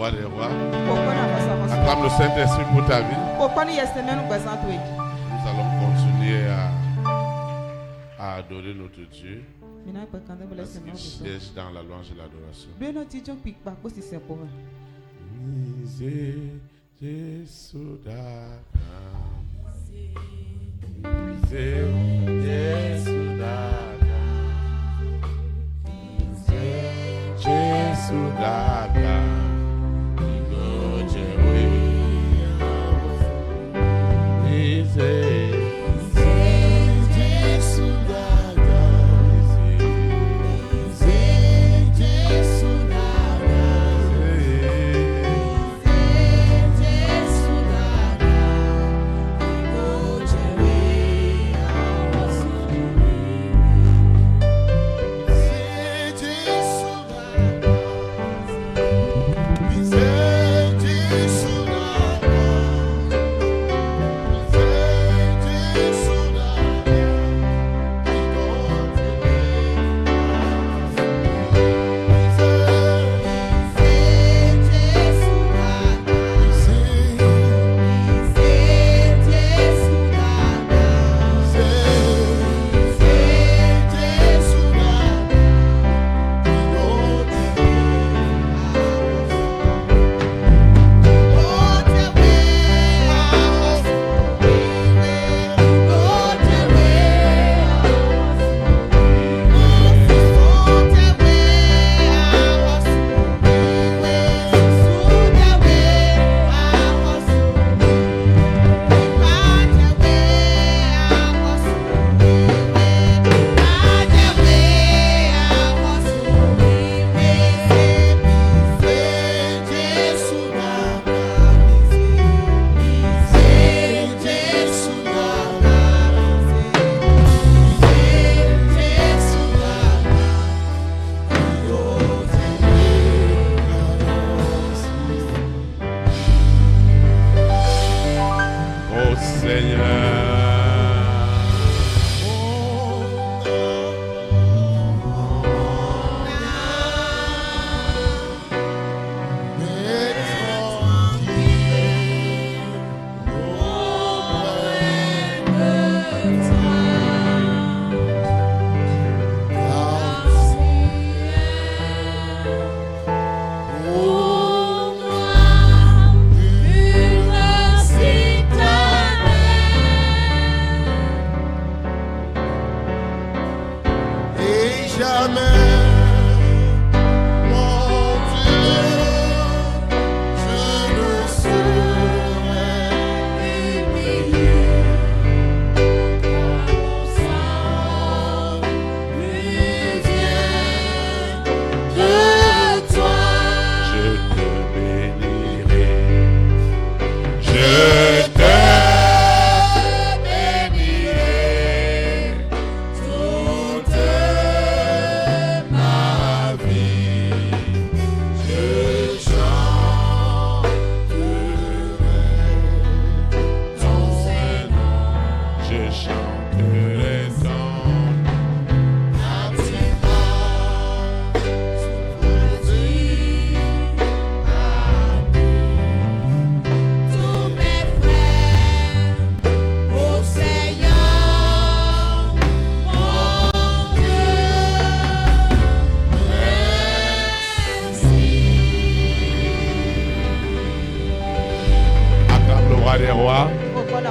roi des rois. Acclame le Saint-Esprit pour ta vie. Nous allons continuer à adorer notre Dieu. Parce qu'il siège dans la louange et l'adoration.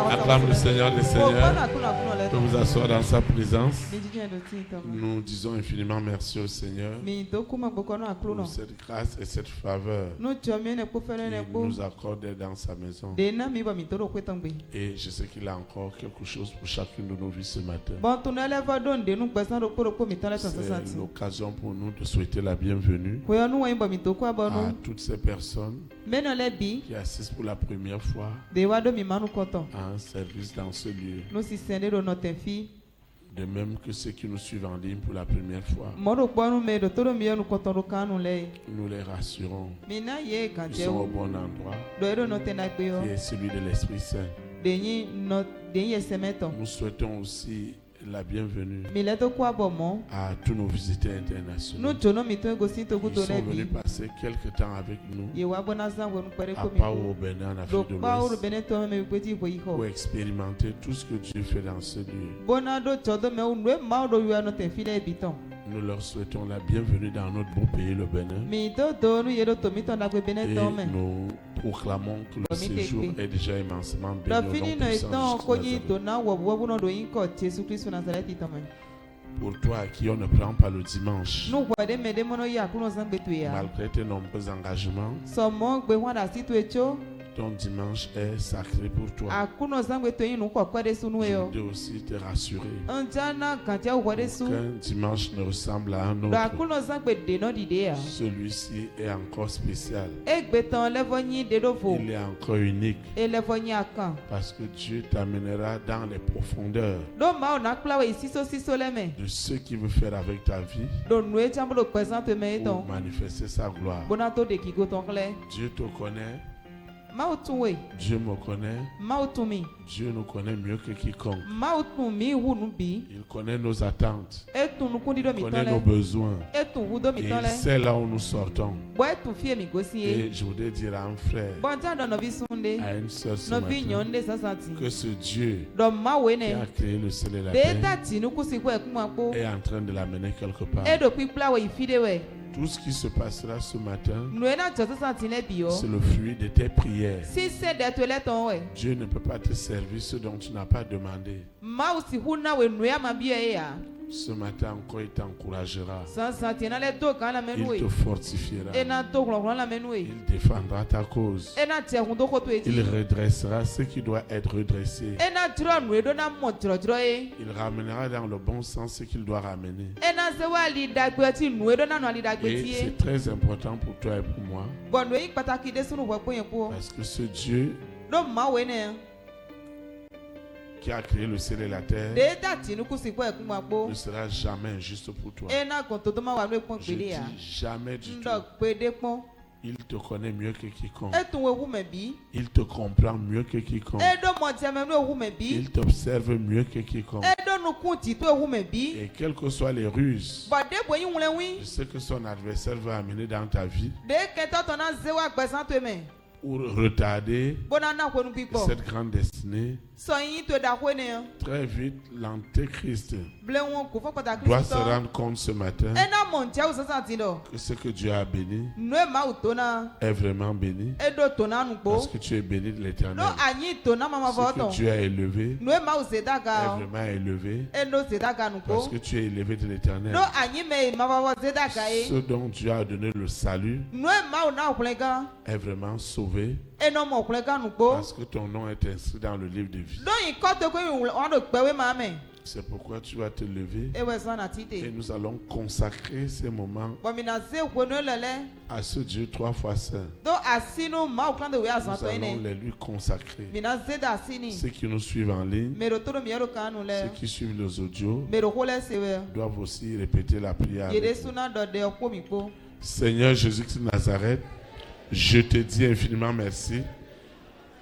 Acclame le Seigneur des Seigneurs. Pour vous asseoir dans sa présence. Nous disons infiniment merci au Seigneur pour cette grâce et cette faveur qu'il nous accorde dans sa maison. Et je sais qu'il a encore quelque chose pour chacune de nos vies ce matin. C'est l'occasion pour nous de souhaiter la bienvenue à toutes ces personnes qui assistent pour la première fois à un service dans ce lieu. De même que ceux qui nous suivent en ligne pour la première fois. Nous les rassurons. Ils sont au bon endroit. Qui est celui de l'Esprit Saint. Nous souhaitons aussi la bienvenue à tous nos visiteurs internationaux qui sont venus passer quelques temps avec nous à Pao au Bénin, en Afrique de l'Ouest, pour expérimenter tout ce que Dieu fait dans ce lieu. Nous leur souhaitons la bienvenue dans notre beau pays, le Bénin. Et nous proclamons que le séjour est déjà immensément béni. Pour toi à qui on ne prend pas le dimanche, malgré tes nombreux engagements, ton dimanche est sacré pour toi. Je voudrais aussi te rassurer qu'un dimanche ne ressemble à un autre. Celui-ci est encore spécial. Il est encore unique. Parce que Dieu t'amènera dans les profondeurs de ce qu'il veut faire avec ta vie pour manifester sa gloire. Dieu te connaît. Dieu me connaît. Dieu nous connaît mieux que quiconque. Il connaît nos attentes. Il connaît nos besoins. Et il sait là où nous sortons. Et je voudrais dire à un frère, à une soeur ce matin, que ce Dieu qui a créé le ciel et la terre est en train de l'amener quelque part. Tout ce qui se passera ce matin, c'est le fruit de tes prières. Dieu ne peut pas te servir ce dont tu n'as pas demandé. Ce matin encore, il t'encouragera. Il te fortifiera. Il défendra ta cause. Il redressera ce qui doit être redressé. Il ramènera dans le bon sens ce qu'il doit ramener. Et c'est très important pour toi et pour moi. Parce que ce Dieu qui a créé le ciel et la terre ne sera jamais injuste pour toi. Je dis jamais du tout. Il te connaît mieux que quiconque. Il te comprend mieux que quiconque. Il t'observe mieux que quiconque. Et quelles que soient les ruses, ce que son adversaire va amener dans ta vie pour retarder cette grande destinée, très vite l'antéchrist doit se rendre compte ce matin que ce que Dieu a béni est vraiment béni, parce que tu es béni de l'Éternel. Ce que Dieu a élevé est vraiment élevé, parce que tu es élevé de l'Éternel. Ce dont Dieu a donné le salut est vraiment sauvé, parce que ton nom est inscrit dans le livre de vie. C'est pourquoi tu vas te lever et nous allons consacrer ces moments à ce Dieu 3 fois saint. Nous allons les lui consacrer. Ceux qui nous suivent en ligne, ceux qui suivent les audios, doivent aussi répéter la prière. Seigneur Jésus-Christ de Nazareth, je te dis infiniment merci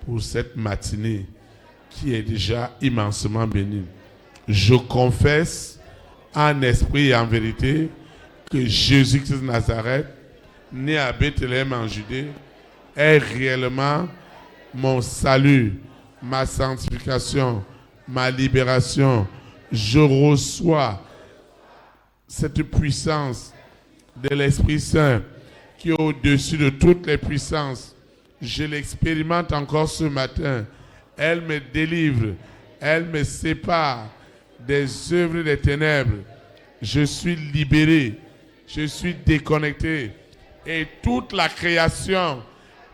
pour cette matinée qui est déjà immensément bénie. Je confesse en esprit et en vérité que Jésus-Christ de Nazareth, né à Bethléem en Judée, est réellement mon salut, ma sanctification, ma libération. Je reçois cette puissance de l'Esprit Saint qui est au-dessus de toutes les puissances. Je l'expérimente encore ce matin. Elle me délivre, elle me sépare des œuvres des ténèbres. Je suis libéré, je suis déconnecté. Et toute la création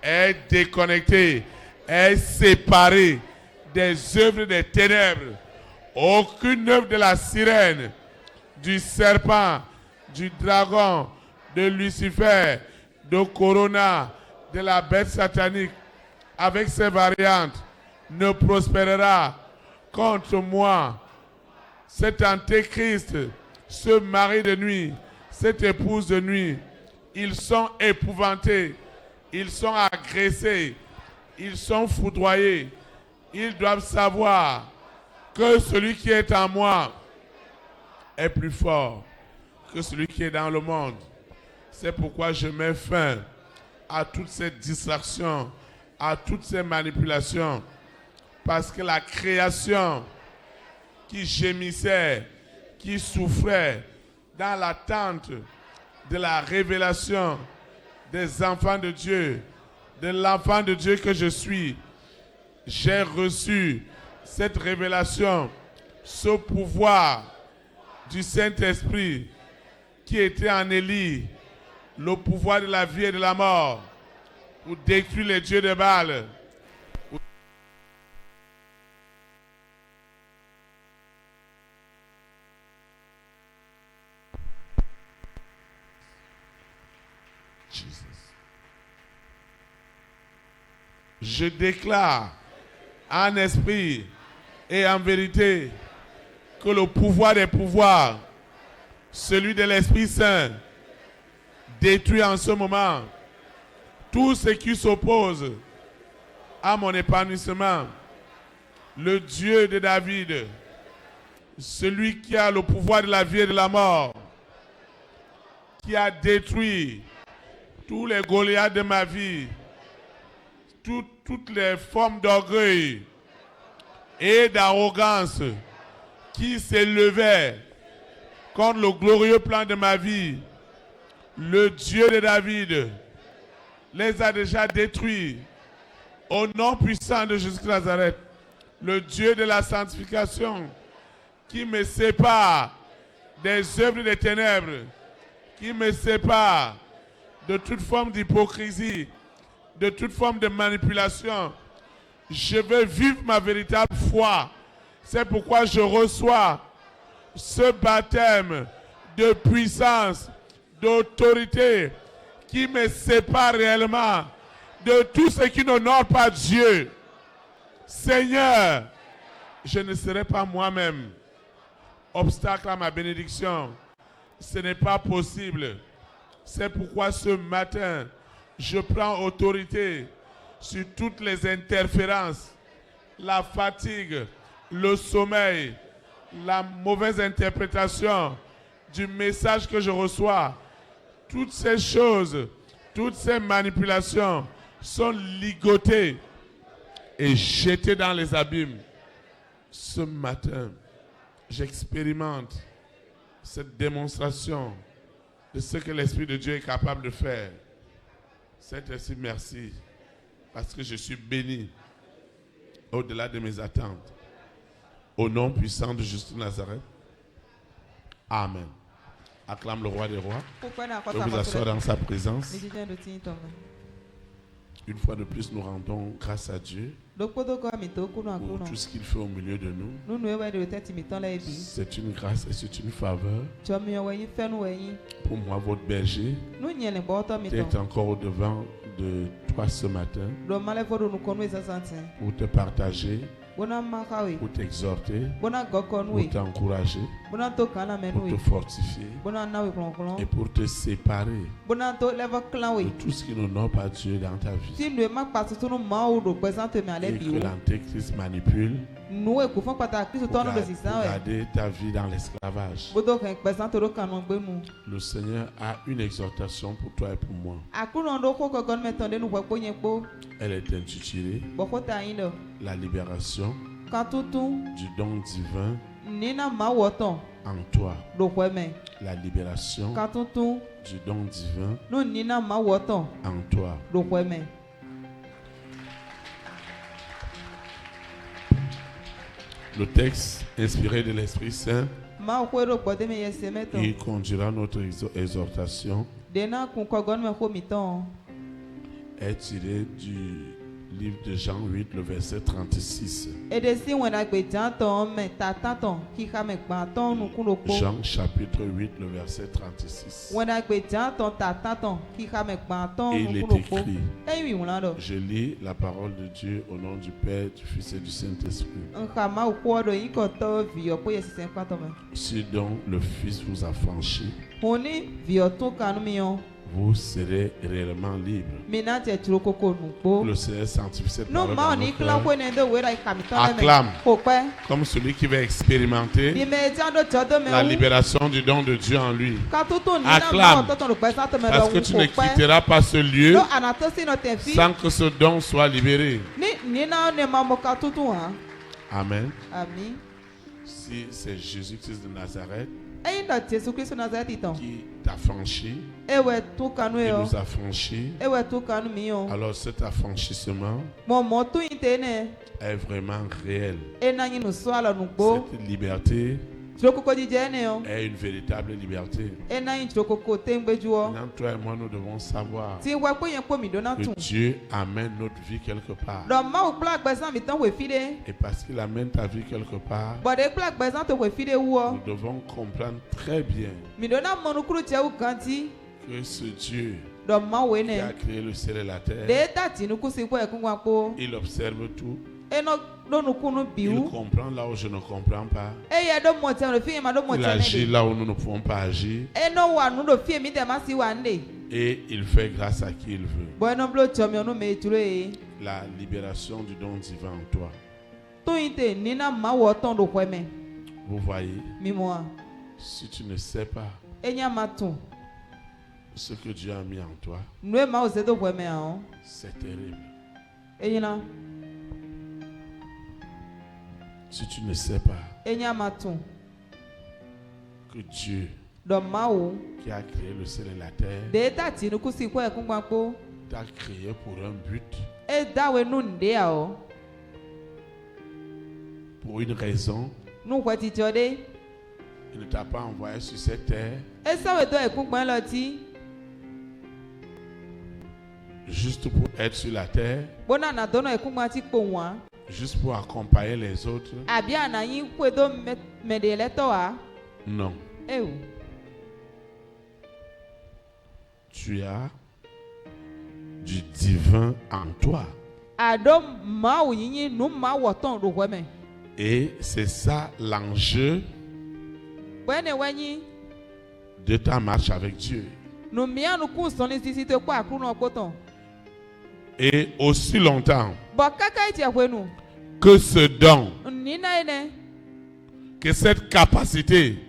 est déconnectée, est séparée des œuvres des ténèbres. Aucune œuvre de la sirène, du serpent, du dragon, de Lucifer, de Corona, de la bête satanique, avec ses variantes, ne prospérera contre moi. Cet antéchrist, ce mari de nuit, cette épouse de nuit, ils sont épouvantés, ils sont agressés, ils sont foudroyés. Ils doivent savoir que celui qui est en moi est plus fort que celui qui est dans le monde. C'est pourquoi je mets fin à toutes ces distractions, à toutes ces manipulations. Parce que la création qui gémissait, qui souffrait dans l'attente de la révélation des enfants de Dieu, de l'enfant de Dieu que je suis, j'ai reçu cette révélation, ce pouvoir du Saint-Esprit qui était en Élie, le pouvoir de la vie et de la mort, pour détruire les dieux de Baal. Je déclare en esprit et en vérité que le pouvoir des pouvoirs, celui de l'Esprit Saint, détruit en ce moment tout ce qui s'oppose à mon épanouissement. Le Dieu de David, celui qui a le pouvoir de la vie et de la mort, qui a détruit tous les Goliaths de ma vie, toutes les formes d'orgueil et d'arrogance qui s'élevaient contre le glorieux plan de ma vie. Le Dieu de David les a déjà détruits au nom puissant de Jésus de Nazareth. Le Dieu de la sanctification qui me sépare des œuvres des ténèbres, qui me sépare de toute forme d'hypocrisie, de toute forme de manipulation. Je veux vivre ma véritable foi. C'est pourquoi je reçois ce baptême de puissance, d'autorité qui me sépare réellement de tout ce qui n'honore pas Dieu. Seigneur, je ne serai pas moi-même obstacle à ma bénédiction. Ce n'est pas possible. C'est pourquoi ce matin, je prends autorité sur toutes les interférences, la fatigue, le sommeil, la mauvaise interprétation du message que je reçois. Toutes ces choses, toutes ces manipulations sont ligotées et jetées dans les abîmes. Ce matin, j'expérimente cette démonstration de ce que l'Esprit de Dieu est capable de faire. Saint-Esprit, merci, parce que je suis béni au-delà de mes attentes. Au nom puissant de Jésus de Nazareth. Amen. Acclame le roi des rois. Je vous asseoir dans sa présence. Une fois de plus, nous rendons grâce à Dieu pour tout ce qu'il fait au milieu de nous. C'est une grâce et c'est une faveur pour moi, votre berger, qui est encore au devant de toi ce matin pour te partager, pour t'exhorter, pour t'encourager, pour te fortifier et pour te séparer de tout ce qui n'honore pas Dieu dans ta vie. Et que l'antéchrist manipule pour garder ta vie dans l'esclavage. Le Seigneur a une exhortation pour toi et pour moi. Elle est intitulée La libération du don divin en toi. La libération du don divin en toi. Le texte inspiré de l'Esprit Saint qui conduira notre exhortation est tiré du livre de Jean 8, le verset 36. Jean chapitre 8, le verset 36. Et il est écrit, je lis la parole de Dieu au nom du Père, du Fils et du Saint-Esprit. Si donc le Fils vous a franchi, vous serez réellement libre. Le Seigneur sanctifie cette parole dans nos cœurs. Acclame comme celui qui va expérimenter la libération du don de Dieu en lui. Acclame parce que tu ne quitteras pas ce lieu sans que ce don soit libéré. Amen. Si c'est Jésus-Christ de Nazareth qui t'a franchi, et nous a franchi, alors cet affranchissement est vraiment réel. Cette liberté est une véritable liberté. Maintenant, toi et moi, nous devons savoir que Dieu amène notre vie quelque part. Et parce qu'il amène ta vie quelque part, nous devons comprendre très bien que ce Dieu qui a créé le ciel et la terre, il observe tout. Il comprend là où je ne comprends pas. Il agit là où nous ne pouvons pas agir. Et il fait grâce à qui il veut. La libération du don divin en toi. Vous voyez, si tu ne sais pas ce que Dieu a mis en toi, c'est terrible. Si tu ne sais pas que Dieu qui a créé le ciel et la terre t'a créé pour un but, pour une raison, il ne t'a pas envoyé sur cette terre juste pour être sur la terre, juste pour accompagner les autres. Non. Tu as du divin en toi. Et c'est ça l'enjeu de ta marche avec Dieu. Et aussi longtemps que ce don, que cette capacité,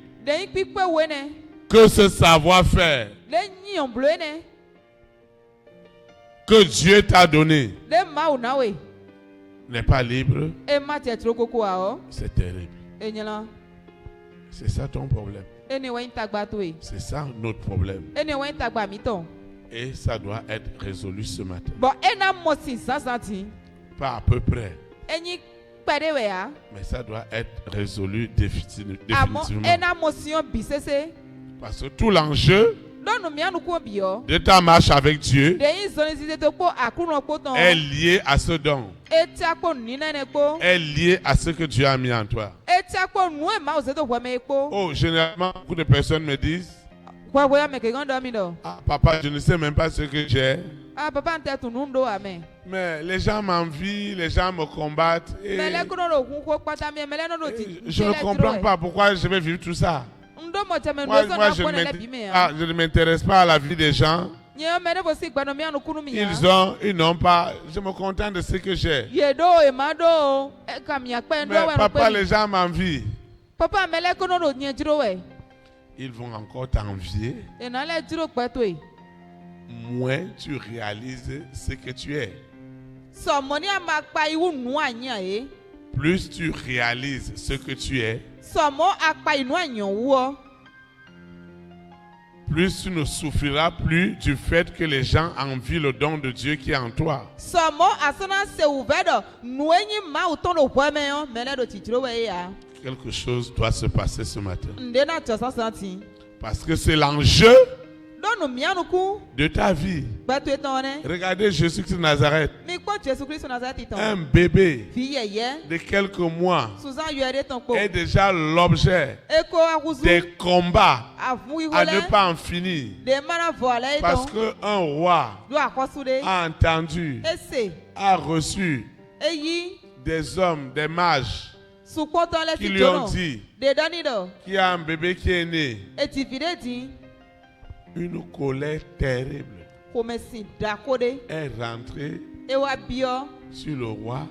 que ce savoir-faire que Dieu t'a donné n'est pas libre, c'est terrible. C'est ça ton problème. C'est ça notre problème. Et ça doit être résolu ce matin. Pas à peu près. Mais ça doit être résolu définitivement. Parce que tout l'enjeu de ta marche avec Dieu est lié à ce don. Est lié à ce que Dieu a mis en toi. Oh, généralement, beaucoup de personnes me disent: ah, papa, je ne sais même pas ce que j'ai. Mais les gens m'envient, les gens me combattent. Et je ne comprends pas pourquoi je vais vivre tout ça. Moi, je ne m'intéresse pas à la vie des gens. Ils n'ont pas. Je me contente de ce que j'ai. Mais papa, les gens m'envient. Ils vont encore t'envier. Moins tu réalises ce que tu es. Plus tu réalises ce que tu es, plus tu ne souffriras plus du fait que les gens envient le don de Dieu qui est en toi. Quelque chose doit se passer ce matin. Parce que c'est l'enjeu de ta vie. Regardez Jésus-Christ de Nazareth. Un bébé de quelques mois est déjà l'objet des combats à ne pas en finir. Parce qu'un roi a entendu, a reçu des hommes, des mages qui lui ont dit qu'il y a un bébé qui est né. Une colère terrible est rentrée sur le roi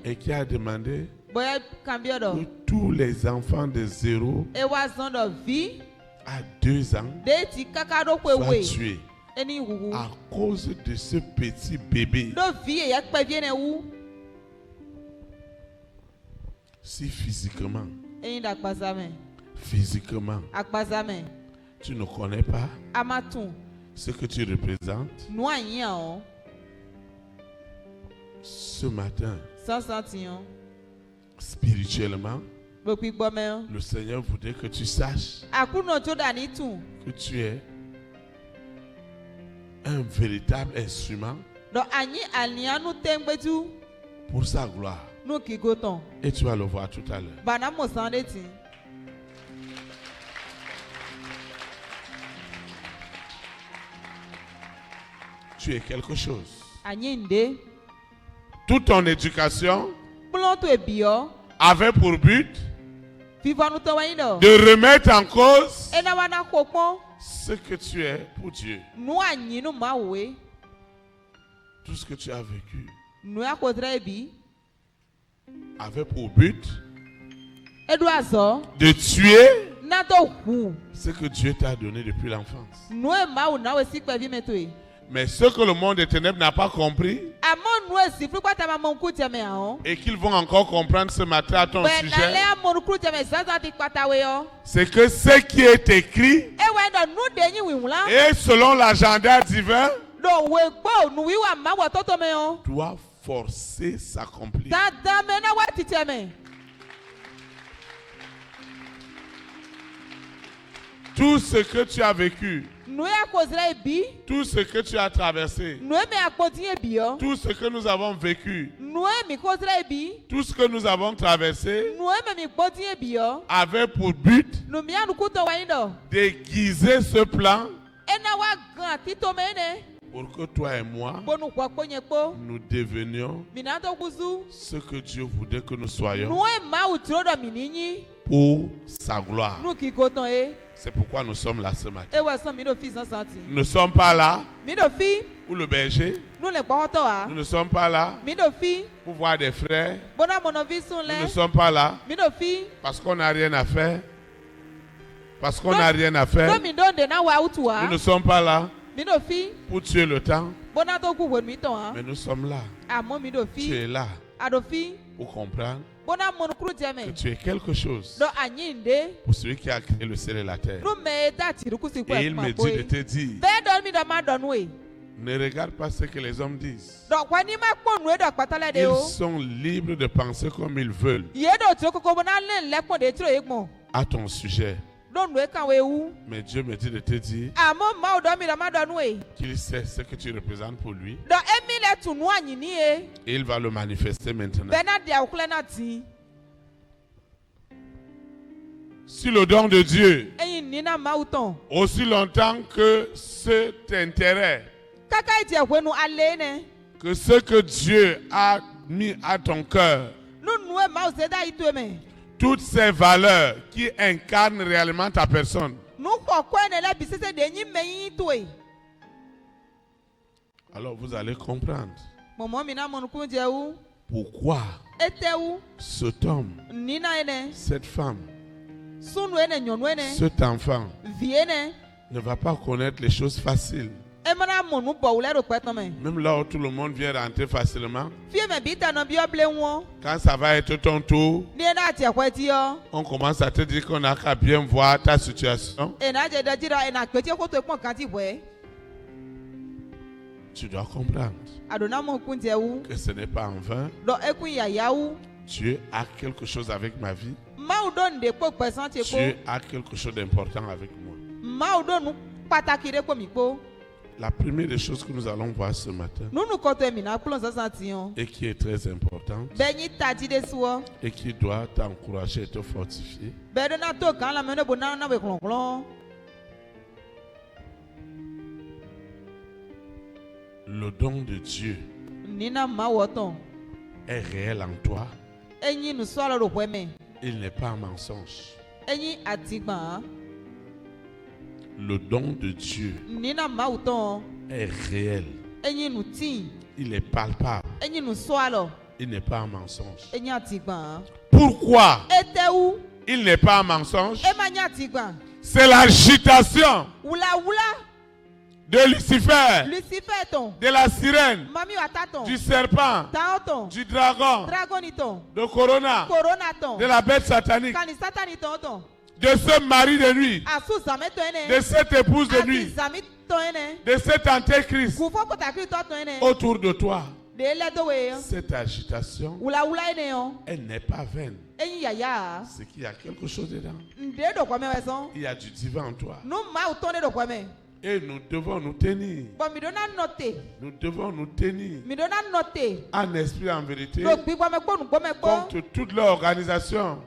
et qui a demandé que tous les enfants de 0 à 2 ans soient tués à cause de ce petit bébé. Si physiquement, tu ne connais pas ce que tu représentes, ce matin, spirituellement, le Seigneur voudrait que tu saches que tu es un véritable instrument pour sa gloire. Et tu vas le voir tout à l'heure. Tu es quelque chose. Toute ton éducation avait pour but de remettre en cause ce que tu es pour Dieu. Tout ce que tu as vécu avait pour but de tuer ce que Dieu t'a donné depuis l'enfance. Mais ce que le monde des ténèbres n'a pas compris et qu'ils vont encore comprendre ce matin à ton sujet, c'est que ce qui est écrit et selon l'agenda divin doit forcer s'accomplir. Tout ce que tu as vécu, tout ce que tu as traversé, tout ce que nous avons vécu, tout ce que nous avons traversé avait pour but d'aiguiser ce plan pour que toi et moi, nous devenions ce que Dieu voudrait que nous soyons pour sa gloire. C'est pourquoi nous sommes là ce matin. Nous ne sommes pas là pour le berger. Nous ne sommes pas là pour voir des frères. Nous ne sommes pas là parce qu'on n'a rien à faire. Parce qu'on n'a rien à faire. Nous ne sommes pas là pour tuer le temps. Mais nous sommes là. Tu es là pour comprendre que tu es quelque chose pour celui qui a créé le ciel et la terre. Et il me dit de te dire, ne regarde pas ce que les hommes disent. Ils sont libres de penser comme ils veulent à ton sujet. Mais Dieu me dit de te dire qu'il sait ce que tu représentes pour lui. Et il va le manifester maintenant. Si le don de Dieu, aussi longtemps que cet intérêt, que ce que Dieu a mis à ton cœur, toutes ces valeurs qui incarnent réellement ta personne, alors vous allez comprendre pourquoi cet homme, cette femme, cet enfant ne va pas connaître les choses faciles. Même là où tout le monde vient rentrer facilement, quand ça va être ton tour, on commence à te dire qu'on n'a qu'à bien voir ta situation. Tu dois comprendre que ce n'est pas en vain. Dieu a quelque chose avec ma vie. Dieu a quelque chose d'important avec moi. La première des choses que nous allons voir ce matin et qui est très importante et qui doit t'encourager et te fortifier, le don de Dieu est réel en toi. Il n'est pas un mensonge. le don de Dieu est réel. Il est palpable. Il n'est pas un mensonge. Pourquoi il n'est pas un mensonge? C'est l'agitation de Lucifer, de la sirène, du serpent, du dragon, de Corona, de la bête satanique, de ce mari de nuit, de cette épouse de nuit, de cet antéchrist autour de toi. Cette agitation, elle n'est pas vaine. C'est qu'il y a quelque chose dedans. Il y a du divin en toi. Et nous devons nous tenir. Nous devons nous tenir en esprit, en vérité, contre toute leur organisation,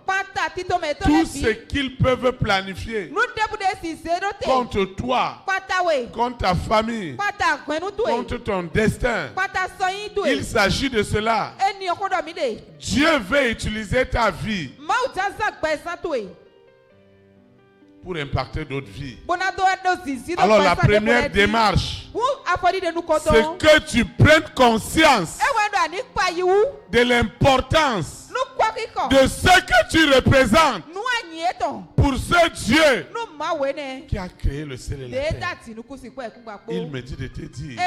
tout ce qu'ils peuvent planifier contre toi, contre ta famille, contre ton destin. Il s'agit de cela. Dieu veut utiliser ta vie pour impacter d'autres vies. Alors la première démarche, c'est que tu prennes conscience de l'importance de ce que tu représentes pour ce Dieu qui a créé le ciel et la terre. Il me dit de te dire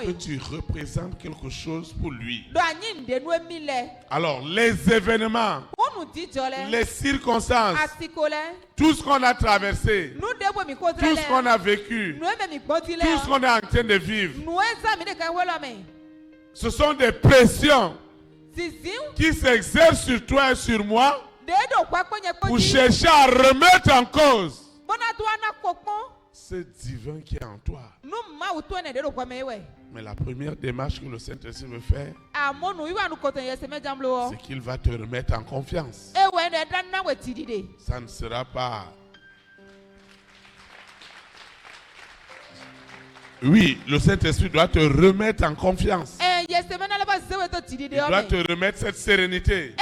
que tu représentes quelque chose pour lui. Alors les événements, les circonstances, tout ce qu'on a traversé, tout ce qu'on a vécu, tout ce qu'on est en train de vivre, ce sont des pressions qui s'exercent sur toi et sur moi pour chercher à remettre en cause ce divin qui est en toi. Mais la première démarche que le Saint-Esprit veut faire, c'est qu'il va te remettre en confiance. Ça ne sera pas... Oui, le Saint-Esprit doit te remettre en confiance. Il doit te remettre cette sérénité.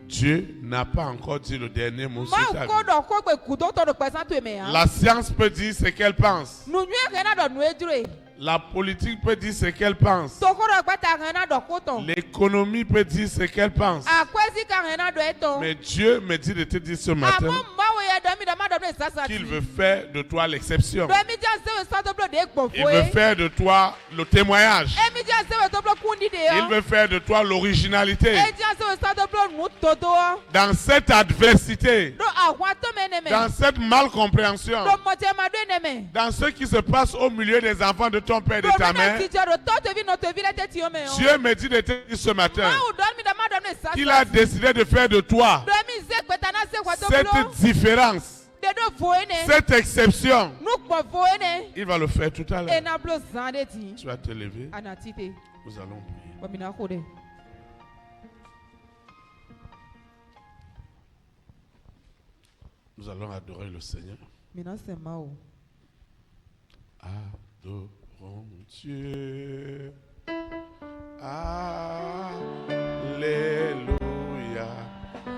Dieu n'a pas encore dit le dernier mot sur ta vie. La science peut dire ce qu'elle pense. La politique peut dire ce qu'elle pense. L'économie peut dire ce qu'elle pense. Mais Dieu me dit de te dire ce matin qu'il veut faire de toi l'exception. Il veut faire de toi le témoignage. Il veut faire de toi l'originalité. Dans cette adversité, dans cette malcompréhension, dans ce qui se passe au milieu des enfants de ton père et de ta mère, Dieu me dit de te dire ce matin qu'il a décidé de faire de toi cette différence, cette exception. Il va le faire tout à l'heure. Tu vas te lever. Nous allons prier. Nous allons adorer le Seigneur. Adorons Dieu. Alléluia.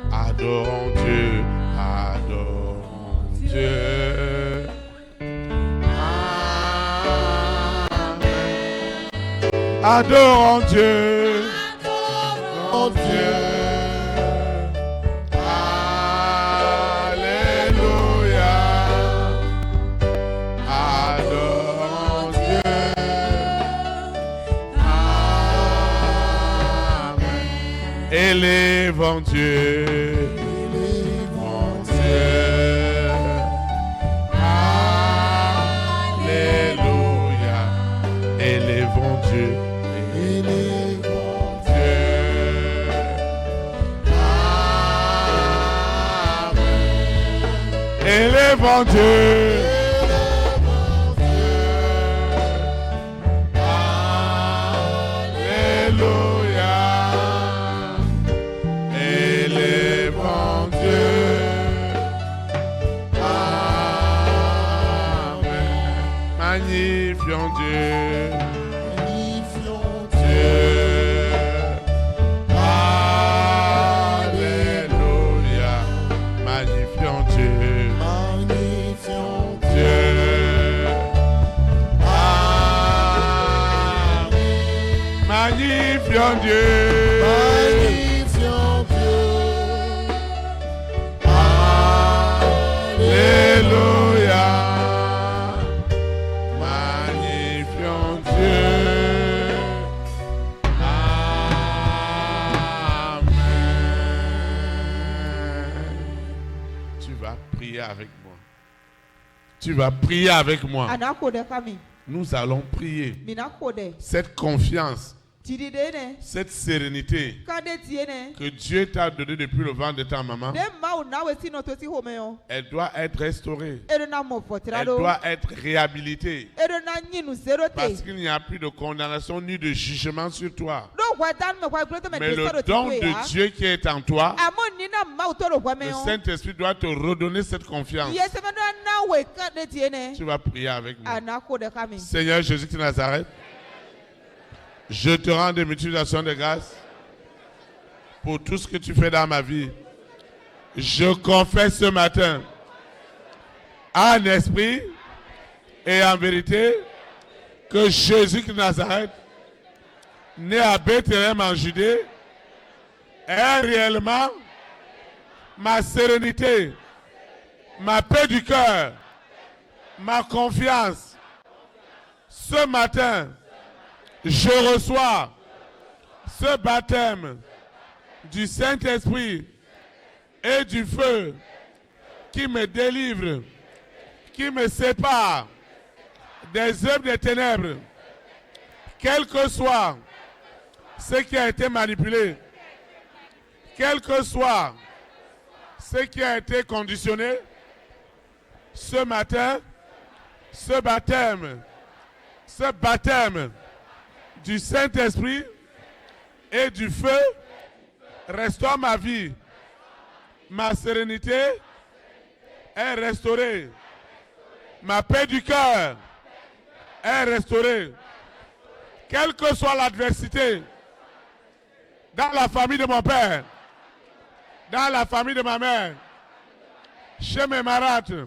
Adorons Dieu. Adorons Dieu. Amen. Adorons Dieu. Adorons Dieu. Élevons Dieu, élevons Dieu, alléluia, élevons Dieu, élevons Dieu, amen, élevons Dieu. Magnifions Dieu, magnifions Dieu, alléluia, magnifions Dieu, Magnifions Dieu. Magnifions Dieu. Alléluia. Magnifions Dieu. Amen. Tu vas prier avec moi. Tu vas prier avec moi. Nous allons prier. Cette confiance, cette sérénité que Dieu t'a donnée depuis le ventre de ta maman, elle doit être restaurée. Elle doit être réhabilitée. Parce qu'il n'y a plus de condamnation ni de jugement sur toi. Mais le don de Dieu qui est en toi, le Saint-Esprit doit te redonner cette confiance. Tu vas prier avec moi. Seigneur Jésus de Nazareth, je te rends des multiplications de grâce pour tout ce que tu fais dans ma vie. Je confesse ce matin, en esprit et en vérité, que Jésus de Nazareth, né à Bethléem en Judée, est réellement ma sérénité, ma paix du cœur, ma confiance. Ce matin, je reçois ce baptême du Saint-Esprit et du feu qui me délivre, qui me sépare des œuvres des ténèbres, quel que soit ce qui a été manipulé, quel que soit ce qui a été conditionné. Ce matin, ce baptême du Saint-Esprit et du feu restaure ma vie. Ma sérénité est restaurée. Ma paix du cœur est restaurée. Quelle que soit l'adversité, dans la famille de mon père, dans la famille de ma mère, chez mes marâtres,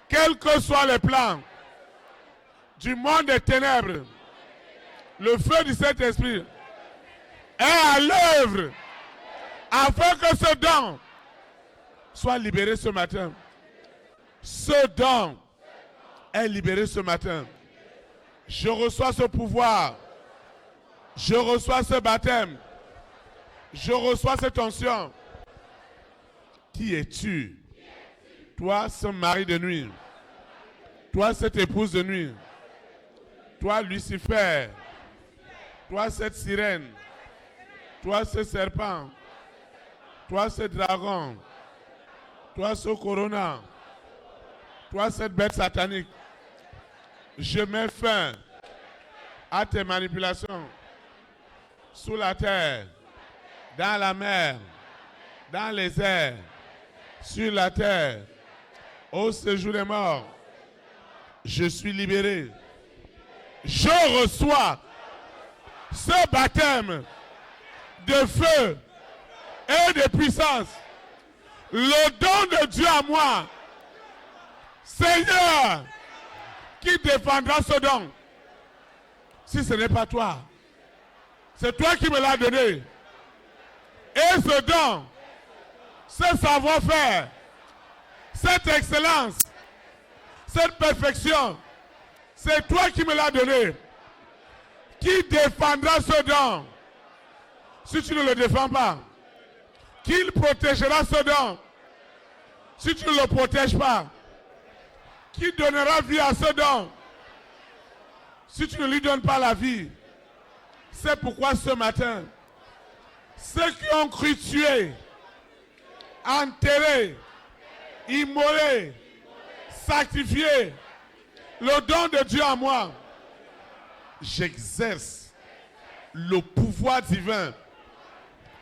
quels que soient les plans du monde des ténèbres, le feu du Saint-Esprit est à l'œuvre afin que ce don soit libéré ce matin. Ce don est libéré ce matin. Je reçois ce pouvoir. Je reçois ce baptême. Je reçois cette onction. Qui es-tu? Toi, ce mari de nuit. Toi, cette épouse de nuit. Toi, Lucifer. Toi, cette sirène. Toi, ce serpent. Toi, ce dragon. Toi, ce corona. Toi, cette bête satanique. Je mets fin à tes manipulations. Sous la terre, dans la mer, dans les airs, sur la terre, au séjour des morts. Je suis libéré. Je reçois ce baptême de feu et de puissance. Le don de Dieu à moi. Seigneur, qui défendra ce don? Si ce n'est pas toi, c'est toi qui me l'as donné. Et ce don, ce savoir-faire, cette excellence, cette perfection, c'est toi qui me l'as donné. Qui défendra ce don si tu ne le défends pas? Qui protégera ce don si tu ne le protèges pas? Qui donnera vie à ce don si tu ne lui donnes pas la vie? C'est pourquoi ce matin, ceux qui ont cru tuer, enterrer, immoler, sacrifier le don de Dieu en moi, j'exerce le pouvoir divin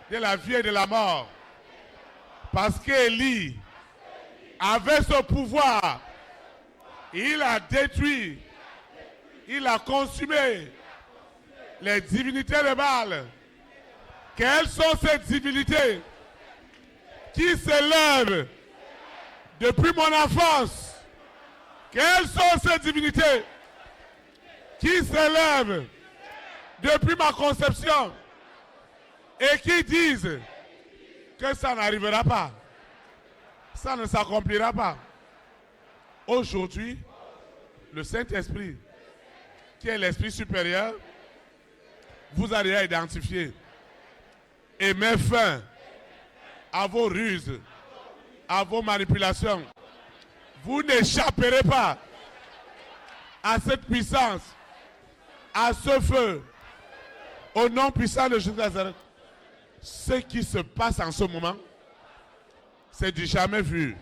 de la vie et de la mort. Parce qu'Élie avait ce pouvoir. Il a détruit, il a consumé les divinités de Baal. Quelles sont ces divinités qui s'élèvent depuis mon enfance? Quelles sont ces divinités qui s'élèvent depuis ma conception et qui disent que ça n'arrivera pas, ça ne s'accomplira pas. Aujourd'hui, le Saint-Esprit, qui est l'Esprit supérieur, vous a déjà identifié et met fin à vos ruses, à vos manipulations. Vous n'échapperez pas à cette puissance, à ce feu, au nom puissant de Jésus de Nazareth. Ce qui se passe en ce moment, c'est du jamais vu.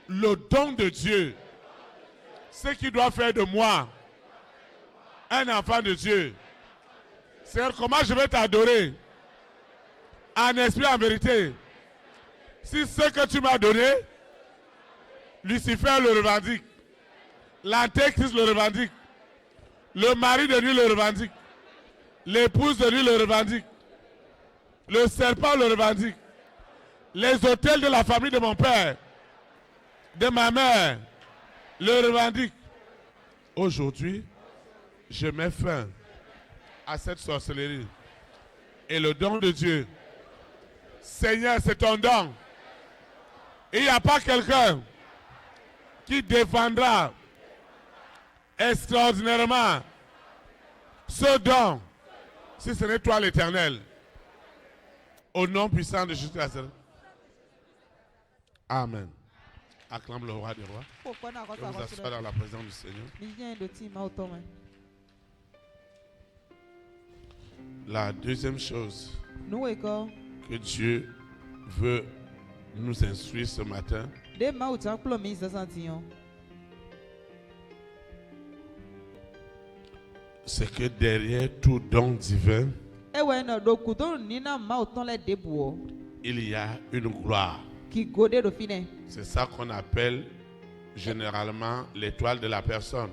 Le don de Dieu, ce qui doit faire de moi un enfant de Dieu. Seigneur, comment je vais t'adorer en esprit, en vérité, si ce que tu m'as donné, Lucifer le revendique, l'Antéchrist le revendique, le mari de lui le revendique, l'épouse de lui le revendique, le serpent le revendique, les autels de la famille de mon père, de ma mère, le revendiquent. Aujourd'hui, je mets fin à cette sorcellerie. Et le don de Dieu, Seigneur, c'est ton don. Il n'y a pas quelqu'un qui défendra extraordinairement ce don, si ce n'est toi l'Éternel. Au nom puissant de Jésus Christ. Amen. Acclame le roi des rois. Et vous asseoir dans la présence du Seigneur. La deuxième chose que Dieu veut nous instruire ce matin, c'est que derrière tout don divin, il y a une gloire. C'est ça qu'on appelle généralement l'étoile de la personne.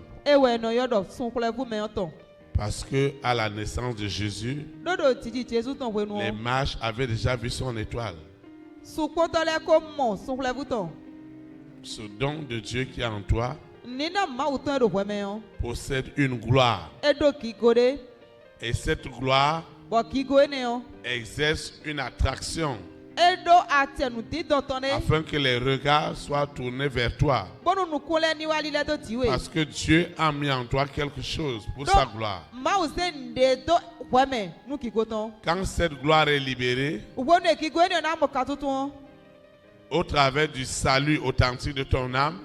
Parce que à la naissance de Jésus, les mages avaient déjà vu son étoile. Ce don de Dieu qui est en toi possède une gloire. Et cette gloire exerce une attraction afin que les regards soient tournés vers toi. Parce que Dieu a mis en toi quelque chose pour sa gloire. Quand cette gloire est libérée, au travers du salut authentique de ton âme,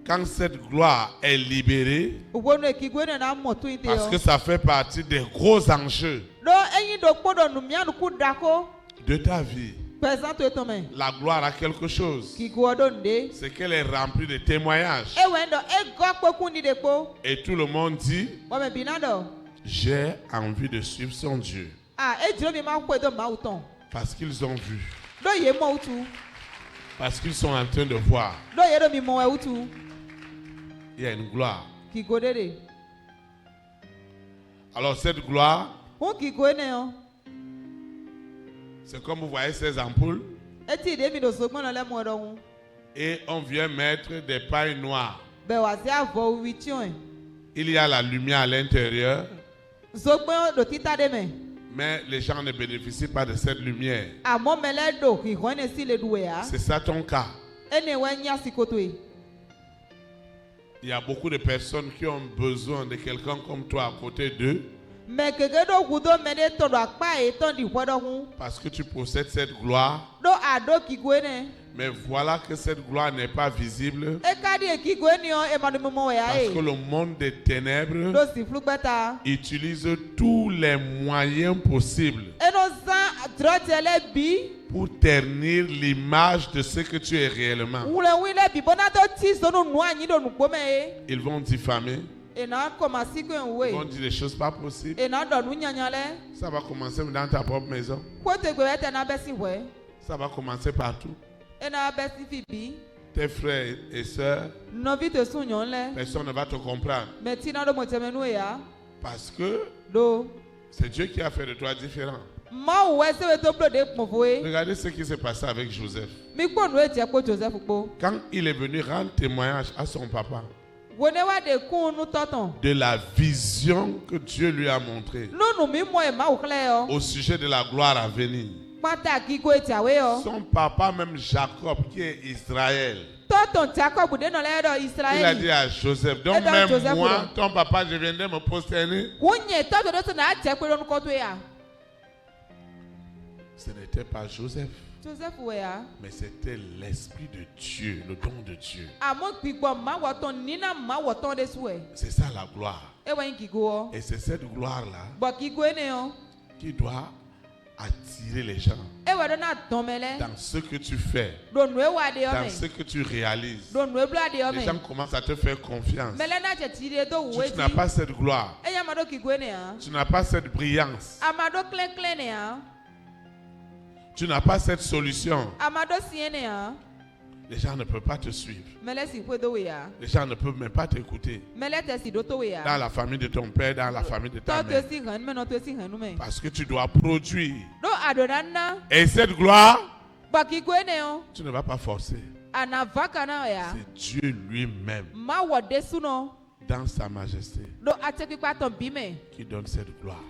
quand cette gloire est libérée, parce que ça fait partie des gros enjeux de ta vie, la gloire a quelque chose, c'est qu'elle est remplie de témoignages. Et tout le monde dit, j'ai envie de suivre son Dieu. Parce qu'ils ont vu. Parce qu'ils sont en train de voir. Il y a une gloire. Alors cette gloire, c'est comme vous voyez ces ampoules. Et on vient mettre des pailles noires. Il y a la lumière à l'intérieur. Mais les gens ne bénéficient pas de cette lumière. C'est ça ton cas. Il y a beaucoup de personnes qui ont besoin de quelqu'un comme toi à côté d'eux. Parce que tu possèdes cette gloire. Mais voilà que cette gloire n'est pas visible. Parce que le monde des ténèbres utilise tous les moyens possibles pour ternir l'image de ce que tu es réellement. Ils vont diffamer. Ils vont dire des choses pas possibles. Ça va commencer dans ta propre maison. Ça va commencer partout. Tes frères et sœurs, personne ne va te comprendre. Parce que c'est Dieu qui a fait de toi différent. Regardez ce qui s'est passé avec Joseph. Quand il est venu rendre témoignage à son papa de la vision que Dieu lui a montrée au sujet de la gloire à venir, son papa, même Jacob, qui est Israël, il a dit à Joseph, donc même moi, ton papa, je viendrai me prosterner. Ce n'était pas Joseph, mais c'était l'Esprit de Dieu, le don de Dieu. C'est ça la gloire. Et c'est cette gloire-là qui doit attirer les gens dans ce que tu fais, dans ce que tu réalises. Les gens commencent à te faire confiance. Tu n'as pas cette gloire, tu n'as pas cette brillance, tu n'as pas cette solution. Les gens ne peuvent pas te suivre. Les gens ne peuvent même pas t'écouter. Dans la famille de ton père, dans la famille de ta mère. Parce que tu dois produire. Et cette gloire, tu ne vas pas forcer. C'est Dieu lui-même, dans sa majesté, qui donne cette gloire.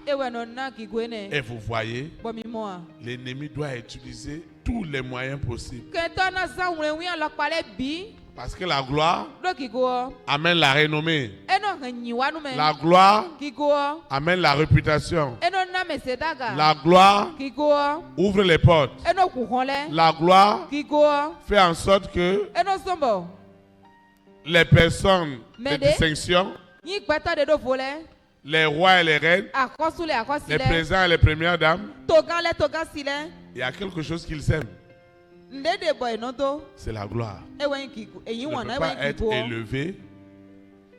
Et vous voyez, l'ennemi doit utiliser tous les moyens possibles. Parce que la gloire amène la renommée. La gloire amène la réputation. La gloire ouvre les portes. La gloire fait en sorte que les personnes de distinction, les rois et les reines, les présidents et les premières dames, il y a quelque chose qu'ils aiment. C'est la gloire. Tu ne peux pas être élevé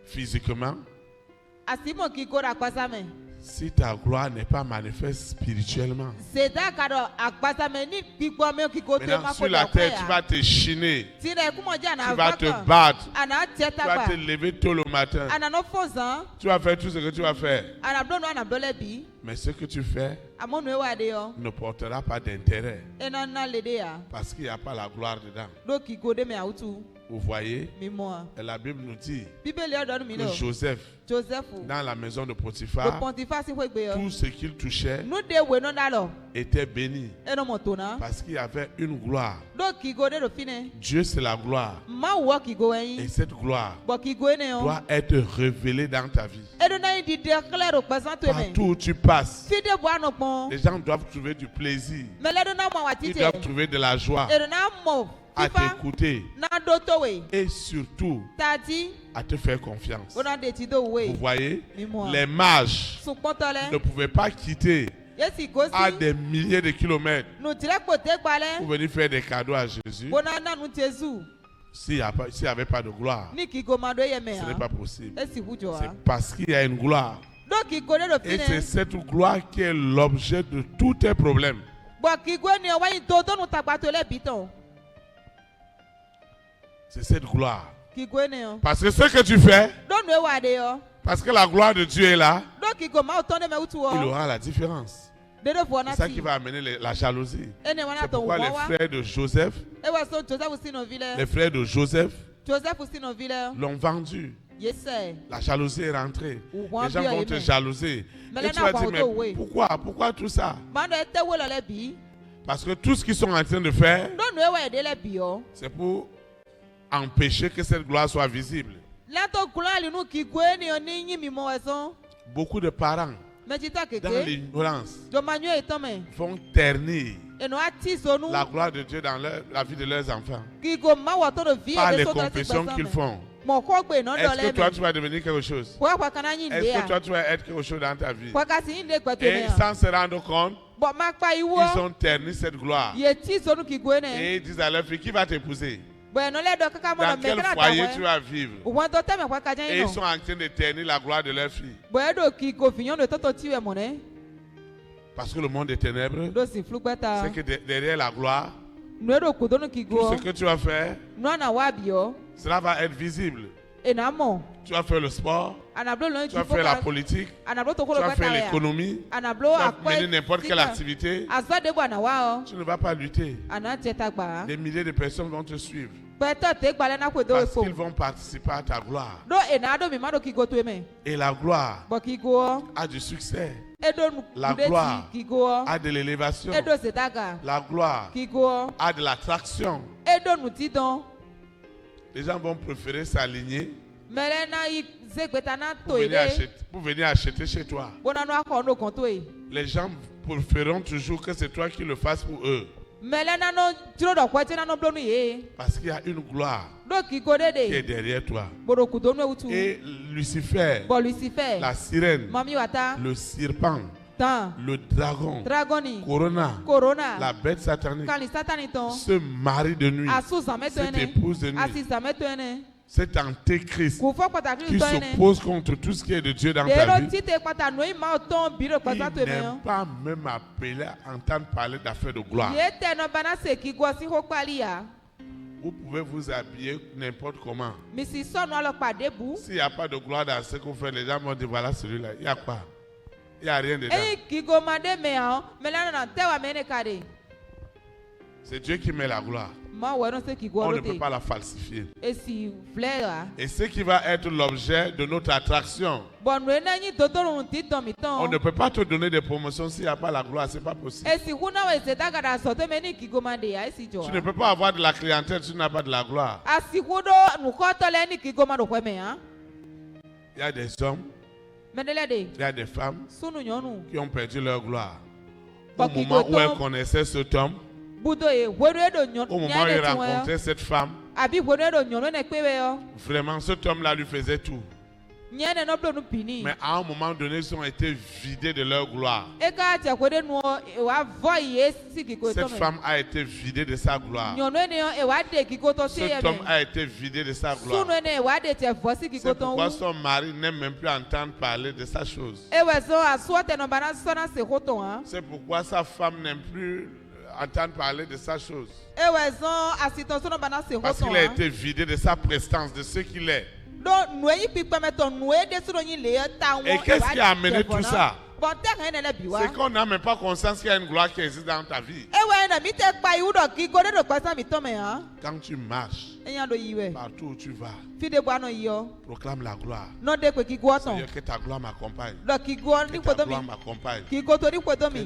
physiquement si ta gloire n'est pas manifeste spirituellement. Maintenant, sur la terre, tu vas te chiner, tu vas te battre, tu vas te lever tôt le matin, tu vas faire tout ce que tu vas faire. Mais ce que tu fais ne portera pas d'intérêt parce qu'il n'y a pas la gloire dedans. Vous voyez, et la Bible nous dit que Joseph, dans la maison de Potiphar, tout ce qu'il touchait était béni parce qu'il y avait une gloire. Dieu, c'est la gloire. Et cette gloire doit être révélée dans ta vie. Partout où tu passes, les gens doivent trouver du plaisir. Ils doivent trouver de la joie à t'écouter et surtout à te faire confiance. Vous voyez, les mages ne pouvaient pas quitter à des milliers de kilomètres pour venir faire des cadeaux à Jésus. S'il n'y avait pas de gloire, ce n'est pas possible. C'est parce qu'il y a une gloire. Et c'est cette gloire qui est l'objet de tous tes problèmes. C'est cette gloire. Parce que ce que tu fais, parce que la gloire de Dieu est là, il aura la différence. C'est ça qui va amener la jalousie. C'est pourquoi les frères de Joseph, l'ont vendu. La jalousie est rentrée. Les gens vont te jalouser. Et tu vas dire, mais pourquoi tout ça? Parce que tout ce qu'ils sont en train de faire, c'est pour empêcher que cette gloire soit visible. Beaucoup de parents, dans l'ignorance, vont ternir la gloire de Dieu dans la vie de leurs enfants par les confessions qu'ils font. Est-ce que toi tu vas devenir quelque chose? Est-ce que toi tu vas être quelque chose dans ta vie? Et sans se rendre compte, ils ont terni cette gloire. Et ils disent à leur fille, qui va t'épouser? Dans quel foyer tu vas vivre? Et ils sont en train de ternir la gloire de leur fille. Parce que le monde est ténèbres. C'est que derrière la gloire, tout ce que tu vas faire, cela va être visible. Tu vas faire le sport. Tu vas faire la politique. Tu vas faire l'économie. Tu vas mener n'importe quelle activité. Tu ne vas pas lutter. Des milliers de personnes vont te suivre. Parce qu'ils vont participer à ta gloire. Et la gloire a du succès. La gloire a de l'élévation. La gloire a de l'attraction. Les gens vont préférer s'aligner pour venir acheter chez toi. Les gens préféreront toujours que c'est toi qui le fasses pour eux. Parce qu'il y a une gloire qui est derrière toi. Et Lucifer, la sirène, le serpent, le dragon, Corona, la bête satanique, se marie de nuit, cette épouse de nuit, cet antéchrist qui s'oppose contre tout ce qui est de Dieu dans ta vie. Il n'aime pas même appeler, entendre parler d'affaires de gloire. Vous pouvez vous habiller n'importe comment. S'il n'y a pas de gloire dans ce que vous faites, les gens vont dire voilà celui-là. Il y a quoi? Il n'y a rien dedans. C'est Dieu qui met la gloire. On ne peut pas la falsifier. Et ce qui va être l'objet de notre attraction. On ne peut pas te donner des promotions s'il n'y a pas la gloire, ce n'est pas possible. Tu ne peux pas avoir de la clientèle si tu n'as pas de la gloire. Il y a des hommes, il y a des femmes qui ont perdu leur gloire. Au moment où elles connaissaient cet homme, au moment où il rencontrait cette femme, vraiment cet homme-là lui faisait tout. Mais à un moment donné, ils ont été vidés de leur gloire. Cette femme a été vidée de sa gloire. Cet homme a été vidé de sa gloire. C'est pourquoi son mari n'aime même plus entendre parler de sa chose. C'est pourquoi sa femme n'aime plus entendre parler de sa chose. Parce qu'il a été vidé de sa prestance, de ce qu'il est. Et qu'est-ce qui a amené tout ça? C'est qu'on n'a même pas conscience qu'il y a une gloire qui existe dans ta vie. Quand tu marches, partout où tu vas, proclame la gloire. Seigneur, que ta gloire m'accompagne. Que ta gloire m'accompagne. Que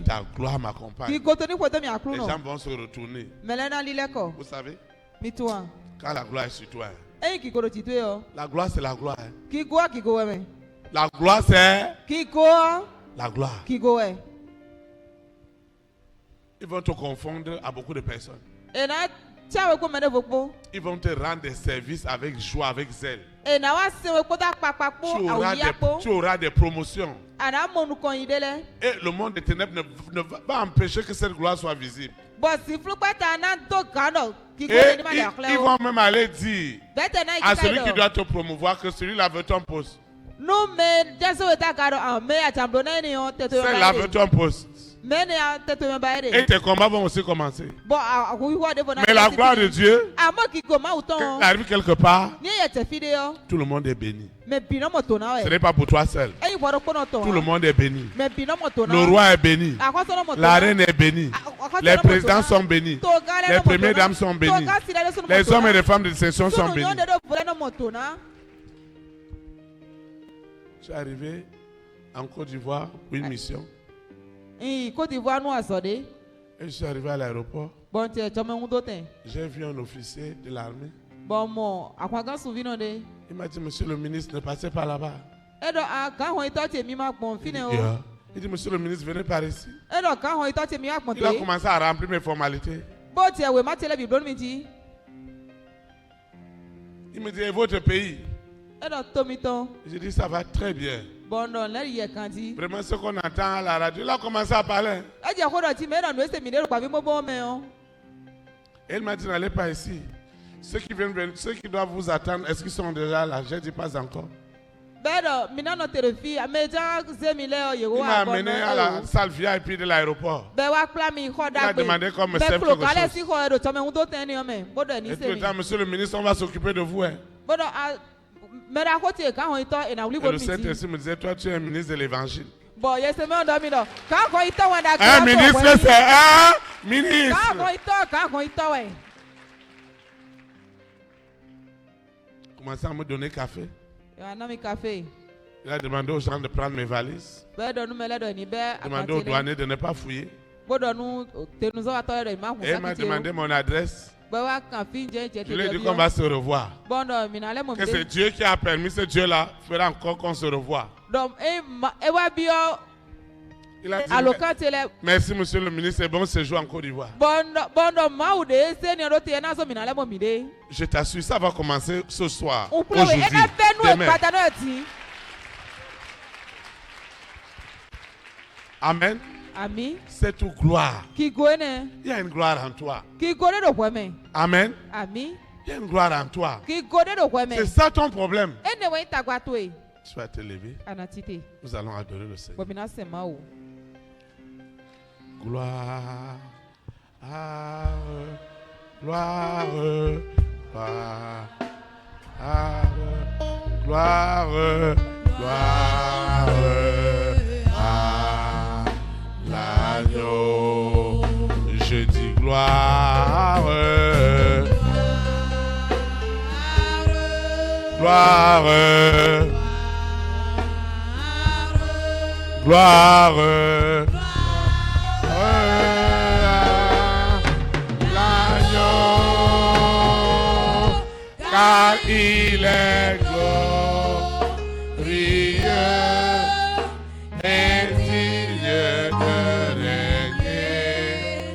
ta gloire m'accompagne. Les gens vont se retourner. Vous savez, quand la gloire est sur toi, la gloire c'est la gloire. La gloire c'est la gloire. Ils vont te confondre à beaucoup de personnes. Ils vont te rendre des services avec joie, avec zèle. Tu auras des promotions. Et le monde des ténèbres ne va pas empêcher que cette gloire soit visible. Et ils vont même aller dire à celui qui doit te promouvoir que celui-là veut ton poste. Celle-là veut ton poste. Et tes combats vont aussi commencer. Mais la gloire de Dieu arrive quelque part. Tout le monde est béni. Ce n'est pas pour toi seul. Tout le monde est béni. Le roi est béni. La reine est bénie. Les présidents sont bénis. Les premières dames sont bénies. Les hommes et les femmes de distinction sont bénis. Je suis arrivé en Côte d'Ivoire pour une mission. Et je suis arrivé à l'aéroport. J'ai vu un officier de l'armée. Il m'a dit, monsieur le ministre, ne passez pas là-bas. Il dit, monsieur le ministre, venez par ici. Il a commencé à remplir mes formalités. Il me dit, et votre pays? J'ai dit, ça va très bien. Vraiment, ce qu'on entend à la radio, il a commencé à parler. Et il m'a dit, n'allez pas ici. Ceux qui doivent vous attendre, est-ce qu'ils sont déjà là? J'ai dit, pas encore. Il m'a amené à la salle VIP de l'aéroport. Il a demandé qu'on me serve quelque chose. Et tout le temps, monsieur le ministre, on va s'occuper de vous. Et le Saint-Esprit me disait, toi tu es un ministre de l'évangile. Un ministre, c'est un ministre. Commencez à me donner café. Il a demandé aux gens de prendre mes valises. Demandé aux douaniers de ne pas fouiller. Et il m'a demandé mon adresse. Je lui ai dit qu'on va se revoir. Que c'est Dieu qui a permis, ce Dieu-là fera encore qu'on se revoie. Il a dit, merci monsieur le ministre, c'est bon séjour en Côte d'Ivoire. Je t'assure, ça va commencer ce soir, aujourd'hui, demain. Amen. C'est tout gloire. Il y a une gloire en toi. Amen. Il y a une gloire en toi. C'est ça ton problème. Tu vas te lever. Nous allons adorer le Seigneur. Gloire, gloire, gloire, gloire, gloire à l'agneau. Je dis gloire, gloire, gloire. Car il est glorieux et digne de régner.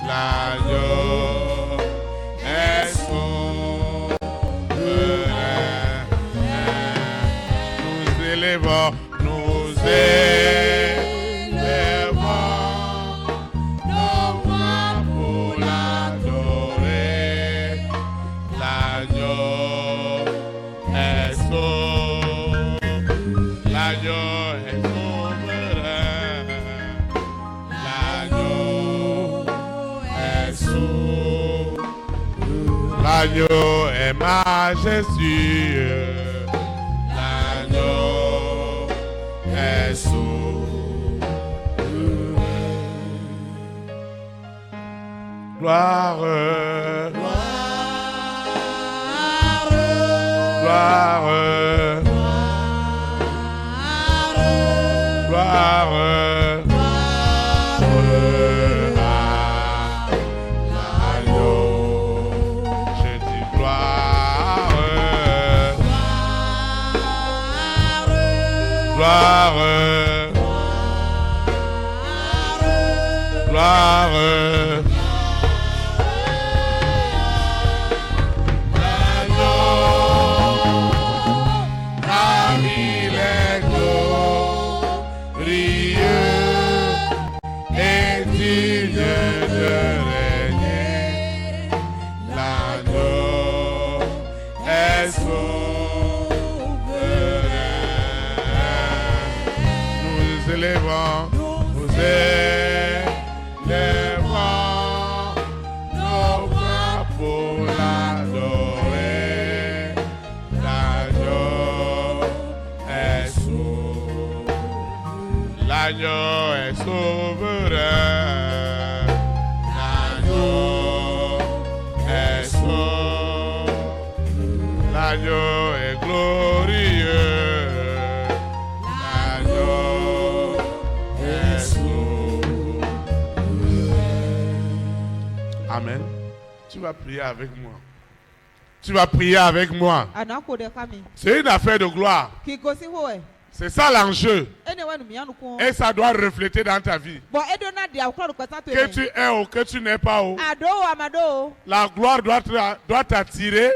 L'agneau est souverain. Nous élevons, nos voix pour l'adorer. L'agneau est souverain. L'agneau est souverain. L'agneau est majestueux. L'agneau est souverain. Gloire, gloire, gloire à l'agneau. Je dis gloire, gloire, gloire. Nous élevons nos voix pour l'adorer. L'agneau est souverain. L'agneau est souverain. L'agneau est souverain. L'agneau est glorieux. Amen. Tu vas prier avec moi. Tu vas prier avec moi. C'est une affaire de gloire. C'est ça l'enjeu. Et ça doit refléter dans ta vie. Que tu es ou que tu n'es pas où. La gloire doit t'attirer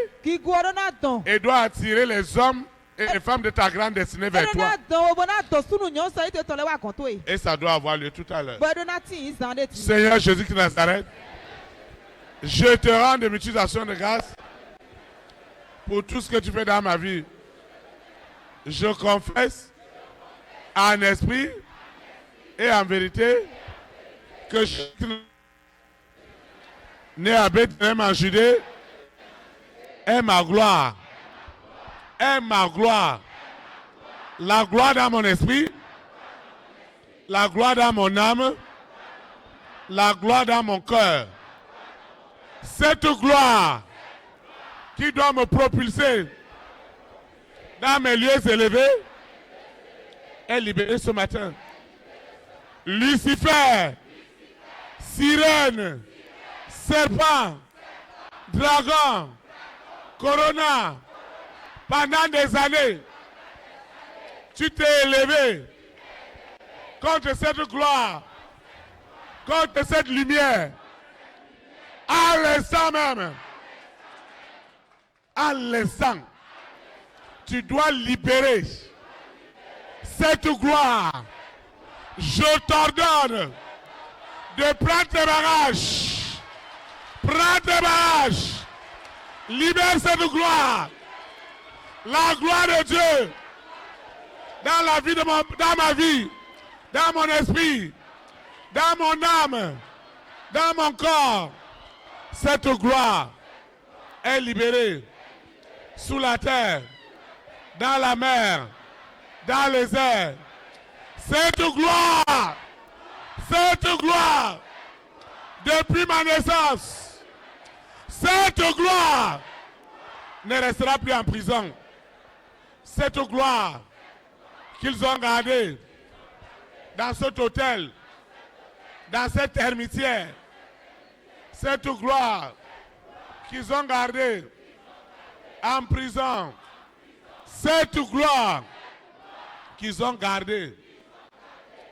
et doit attirer les hommes et les femmes de ta grande destinée vers toi. Et ça doit avoir lieu tout à l'heure. Seigneur Jésus de Nazareth, je te rends de multiples actions de grâce pour tout ce que tu fais dans ma vie. Je confesse en esprit et en vérité que je suis né à Bethléem en Judée est ma gloire. est ma gloire. La gloire dans mon esprit, la gloire dans mon âme, la gloire dans mon cœur. Cette gloire qui doit me propulser dans mes lieux élevés est libérée ce matin. Lucifer, sirène, serpent, dragon, corona, pendant des années, tu t'es élevé contre cette gloire, contre cette lumière. À l'instant même, à l'instant, tu dois libérer cette gloire. Je t'ordonne de prendre tes bagages. Prends tes bagages. Libère cette gloire. La gloire de Dieu dans la vie dans ma vie, dans mon esprit, dans mon âme, dans mon corps. Cette gloire est libérée sous la terre, dans la mer, dans les airs. Cette gloire, depuis ma naissance, cette gloire ne restera plus en prison. Cette gloire qu'ils ont gardée dans cet hôtel, dans cette ermitière, cette gloire qu'ils ont gardée en prison, cette gloire qu'ils ont gardée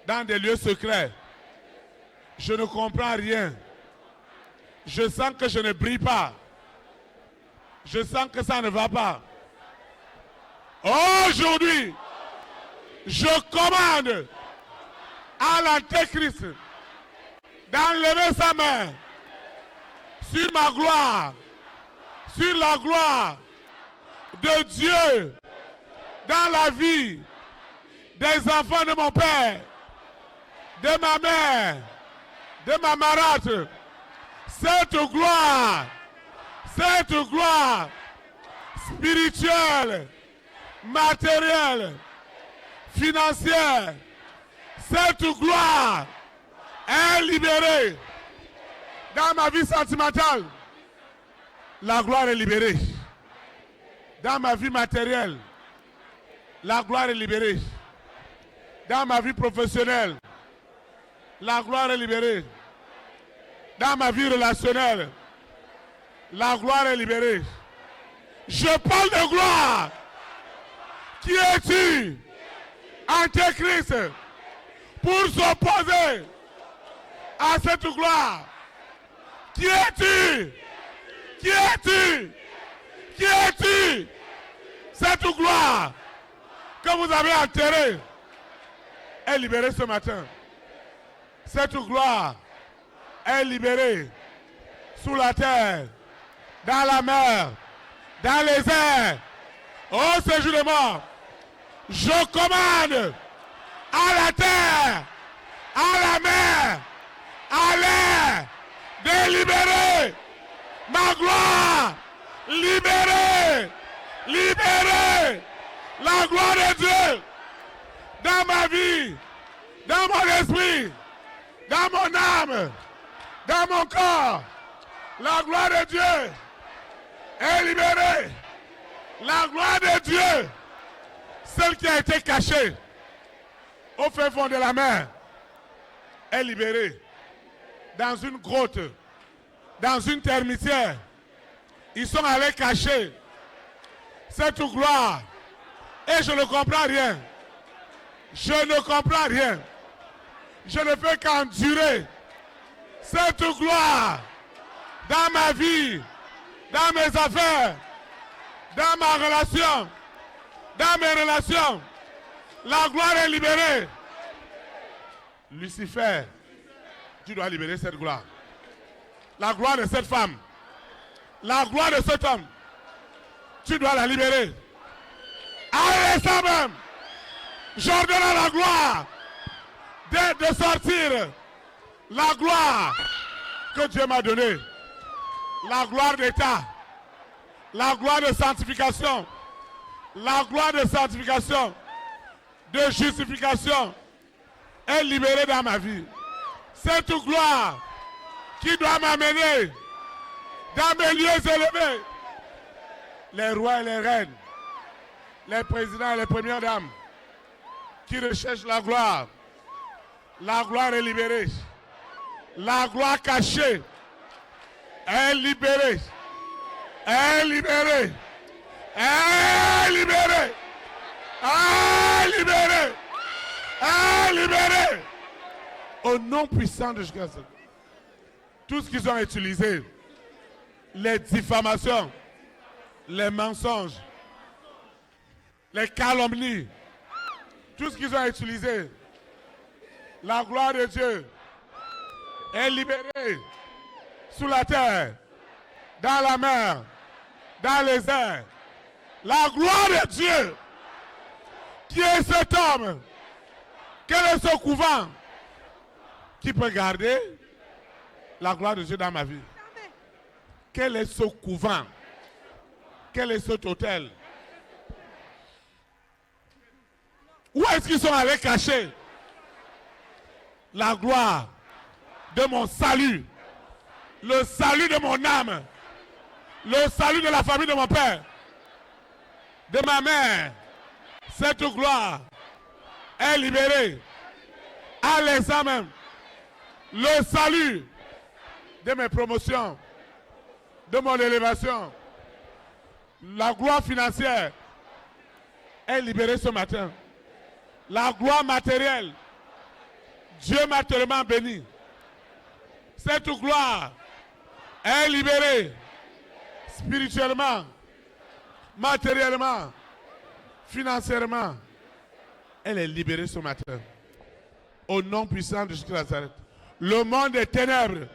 dans des lieux secrets, je ne comprends rien. Je sens que je ne brille pas. Je sens que ça ne va pas. Aujourd'hui, je commande à l'Antéchrist d'enlever sa main sur ma gloire, sur la gloire de Dieu dans la vie des enfants de mon père, de ma mère, de ma marâtre. Cette gloire spirituelle, matérielle, financière, cette gloire est libérée. Dans ma vie sentimentale, la gloire est libérée. Dans ma vie matérielle, la gloire est libérée. Dans ma vie professionnelle, la gloire est libérée. Dans ma vie relationnelle, la gloire est libérée. Je parle de gloire. Qui es-tu, Antéchrist, pour s'opposer à cette gloire? Qui es-tu? Qui es-tu? Qui es-tu? Cette gloire que vous avez enterrée est libérée ce matin. Cette gloire est libérée sous la terre, dans la mer, dans les airs, au séjour des morts. Je commande à la terre, à la mer, à l'air, de libérer ma gloire. Libérer, libérer la gloire de Dieu dans ma vie, dans mon esprit, dans mon âme, dans mon corps. La gloire de Dieu est libérée. La gloire de Dieu, celle qui a été cachée au fin fond de la mer, est libérée dans une grotte, dans une termitière. Ils sont allés cacher cette gloire. Et je ne comprends rien. Je ne comprends rien. Je ne fais qu'endurer cette gloire dans ma vie, dans mes affaires, dans ma relation, dans mes relations. La gloire est libérée. Lucifer, tu dois libérer cette gloire. La gloire de cette femme, la gloire de cet homme, tu dois la libérer. À l'instant même, j'ordonne à la gloire de sortir. La gloire que Dieu m'a donnée, la gloire d'État, la gloire de sanctification, La gloire de sanctification, de justification est libérée dans ma vie. Cette gloire qui doit m'amener dans mes lieux élevés. Les rois et les reines, les présidents et les premières dames qui recherchent la gloire est libérée. La gloire cachée est libérée. Est libérée. Est libérée. Est libérée. Est libérée. Au nom puissant de Jésus. Tout ce qu'ils ont utilisé, les diffamations, les mensonges, les calomnies, tout ce qu'ils ont utilisé, la gloire de Dieu est libérée sous la terre, dans la mer, dans les airs. La gloire de Dieu, qui est cet homme, quel est ce couvent qui peut garder la gloire de Dieu dans ma vie? Quel est ce couvent? Quel est cet hôtel? Où est-ce qu'ils sont allés cacher la gloire de mon salut, le salut de mon âme, le salut de la famille de mon père, de ma mère? Cette gloire est libérée à l'instant même. Le salut de mes promotions, de mon élévation, la gloire financière est libérée ce matin. La gloire matérielle, Dieu m'a tellement béni. Cette gloire est libérée spirituellement, matériellement, financièrement. Elle est libérée ce matin. Au nom puissant de Jésus de Nazareth. Le monde des ténèbres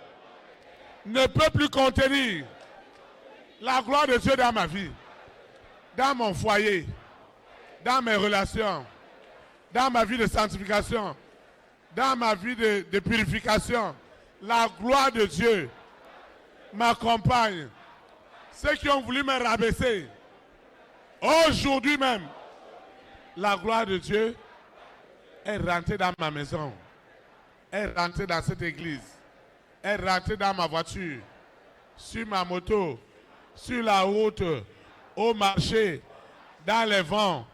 ne peut plus contenir la gloire de Dieu dans ma vie, dans mon foyer, dans mes relations, dans ma vie de sanctification, dans ma vie de purification. La gloire de Dieu m'accompagne. Ceux qui ont voulu me rabaisser, aujourd'hui même, la gloire de Dieu est rentrée dans ma maison, est rentrée dans cette église, est rentrée dans ma voiture, sur ma moto, sur la route, au marché, dans les vents,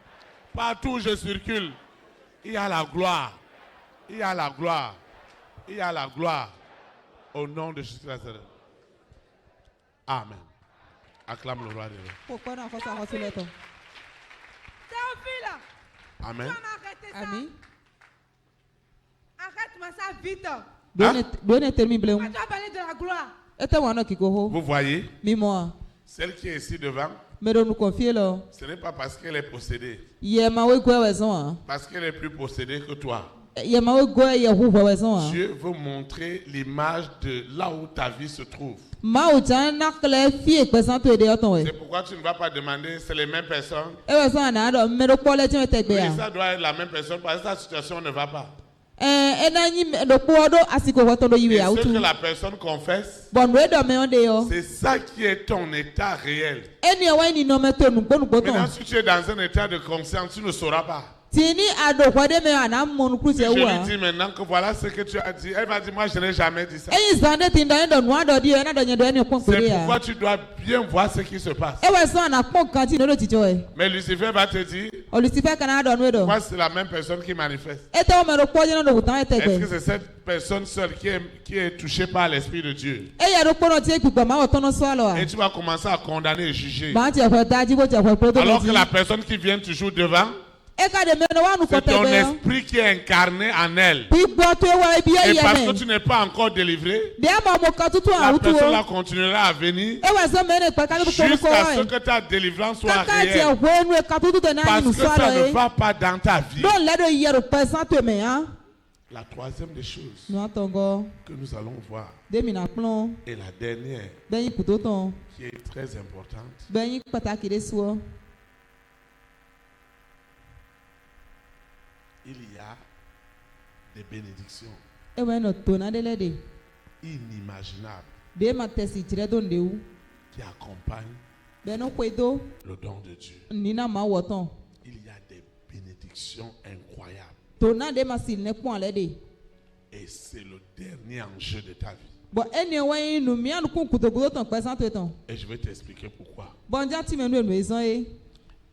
partout où je circule. Il y a la gloire, il y a la gloire, il y a la gloire. Au nom de Jésus Nazareth. Amen. Acclame le roi de Dieu. Pourquoi on a fait ça? Théophile. Amen. Amen. Arrête-moi ça vite. Donne termine bleu. Tu as parlé de la gloire. Vous voyez, Mis-moi. celle qui est ici devant, Mais nous confier là. ce n'est pas parce qu'elle est possédée, parce qu'elle est plus possédée que toi. Dieu veut montrer l'image de là où ta vie se trouve. C'est pourquoi tu ne vas pas demander, c'est les mêmes personnes. Oui, ça doit être la même personne parce que sa situation ne va pas. Et ce que la personne confesse, c'est ça qui est ton état réel. Maintenant, si tu es dans un état de conscience, tu ne sauras pas. Si je lui dis maintenant que voilà ce que tu as dit, elle va dire moi je n'ai jamais dit ça. C'est pourquoi tu dois bien voir ce qui se passe. Mais Lucifer va te dire, moi c'est la même personne qui manifeste. Est-ce que c'est cette personne seule qui est touchée par l'Esprit de Dieu? Et tu vas commencer à condamner et juger. Alors que la personne qui vient toujours devant, c'est ton esprit qui est incarné en elle. Et parce que tu n'es pas encore délivré, la personne là continuera à venir jusqu'à ce que ta délivrance soit réelle. Parce que ça ne va pas dans ta vie. La troisième des choses que nous allons voir, et la dernière, qui est très importante, il y a des bénédictions inimaginables qui accompagnent Ben non kwedo. Le don de Dieu. Nina ma woton. Il y a des bénédictions incroyables. Tona de masil ne point lede. Et c'est le dernier enjeu de ta vie. Bon anyway nous mian ku kutokuto ton présente ton. Et je vais t'expliquer pourquoi. Bon dia ti menu maison e.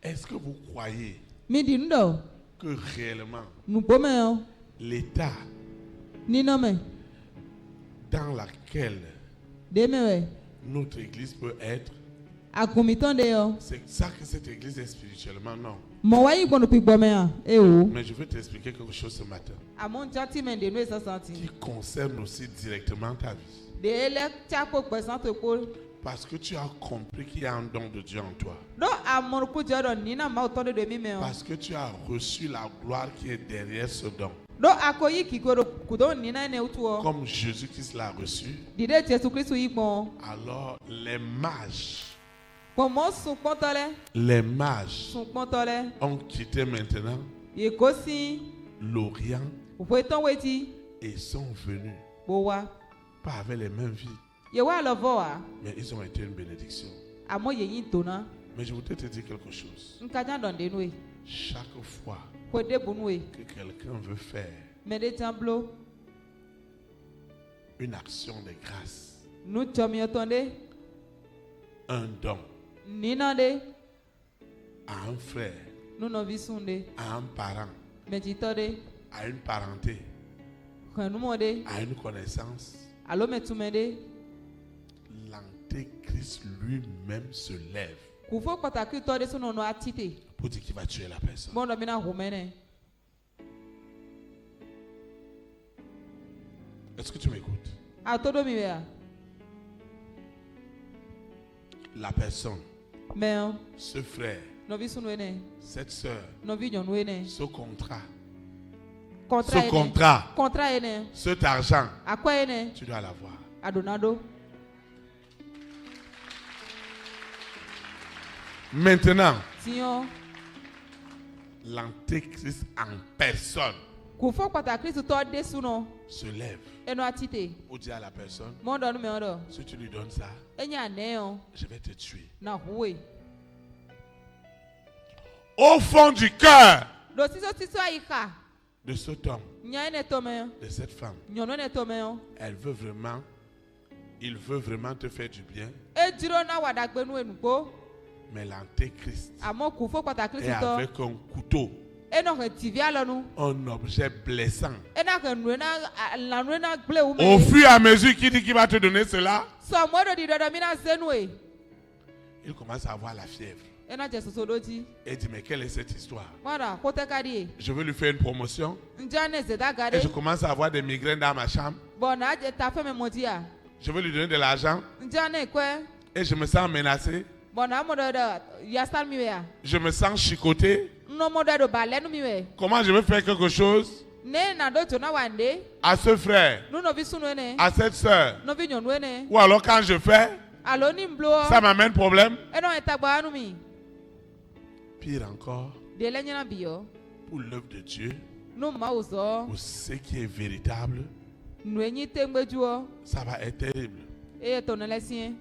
Est-ce que vous croyez Mi di ndo. que réellement Nous pomme l'état Nina me. dans lequel Demewe. notre église peut être, Akumiton de yo. c'est ça que cette église est spirituellement, non. Mo wayi kono pi gbome a. E o. Mais je vais t'expliquer quelque chose ce matin Amon dia ti men de no ça senti. qui concerne aussi directement ta vie. De ele tia ko présente ko. Parce que tu as compris qu'il y a un don de Dieu en toi. Do amon ku joro nina ma oton de mi me o. Parce que tu as reçu la gloire qui est derrière ce don. Do akoyi ki ko kudo nina ne utu o. Comme Jésus-Christ l'a reçu, Dide Jésus Christ yi gbon. alors les mages Comment son pontole? les mages Son pontole. ont quitté maintenant Ye kosi. l'Orient Vous pouvez t'en weti. et sont venus, Bowa. pas avec les mêmes vies, Ye wa lo voa. mais ils ont été une bénédiction. Amo ye yin tona. Mais je voudrais te dire quelque chose. Nkajan don de noue. Chaque fois Ko de bunwe. que quelqu'un veut faire Me de tamblo. une action de grâce, Nu chomi otonde. un don Nina de. à un frère, Nu no visunde. à un parent, Me chitode. à une parenté, Kanu mode. à une connaissance, Alo me tumede. l'antéchrist lui-même se lève Kufo pataki tode suno no atite. pour dire qu'il va tuer la personne. Bon do mina humene. Est-ce que tu m'écoutes? A todo mi wea. La personne, Me ce frère, no visunwene. cette sœur, No vi nyonwene. ce contrat, Contrat ce contrat, Contrat ene. cet argent, A quoi ene? tu dois l'avoir. Adonado. Maintenant, Sion. l'antéchrist en personne Kufo pataki tu to de suno. se lève Eno atite. pour dire à la personne, Mondo no me odo. si tu lui donnes ça, Enya neo. je vais te tuer. Na huwe. Au fond du cœur Do siso ayika. de cet homme, Nya ene tome. de cette femme, Nyono ene tome. il veut vraiment te faire du bien, E jiro na wadagbe nu enugbo. mais l'antéchrist Amo kufo pataki est tu to. avec un couteau, Eno ke TV alonu. un objet blessant. Ena ke nu na la nu na gble Au ume. fur et à mesure qu'il dit qu'il va te donner cela, So modo di dodo mina zenwe. il commence à avoir la fièvre. Ena je soso doji. Et il dit, mais quelle est cette histoire? Mara kote kadi. Je veux lui faire une promotion. Njane zeda Et gade. je commence à avoir des migraines dans ma chambre. Bon na je ta fe me modia. Je veux lui donner de l'argent. Njane kwe. Et je me sens menacé. Bon na modo do yasal miwe. Je me sens chicoté. No modo do balenu miwe. Comment je veux faire quelque chose Ne na do tona wande. à ce frère, Nu no vi sunu ene. à cette soeur? No vi nyonu ene. Ou alors quand je fais, Alo ni mblo. ça m'amène problème. Eno etagba anu mi. Pire encore, De le nyana biyo. pour l'œuvre de Dieu, Nu ma uzo. pour ce qui est véritable, Nu enyi tengbejuo. ça va être terrible. E tonele sien.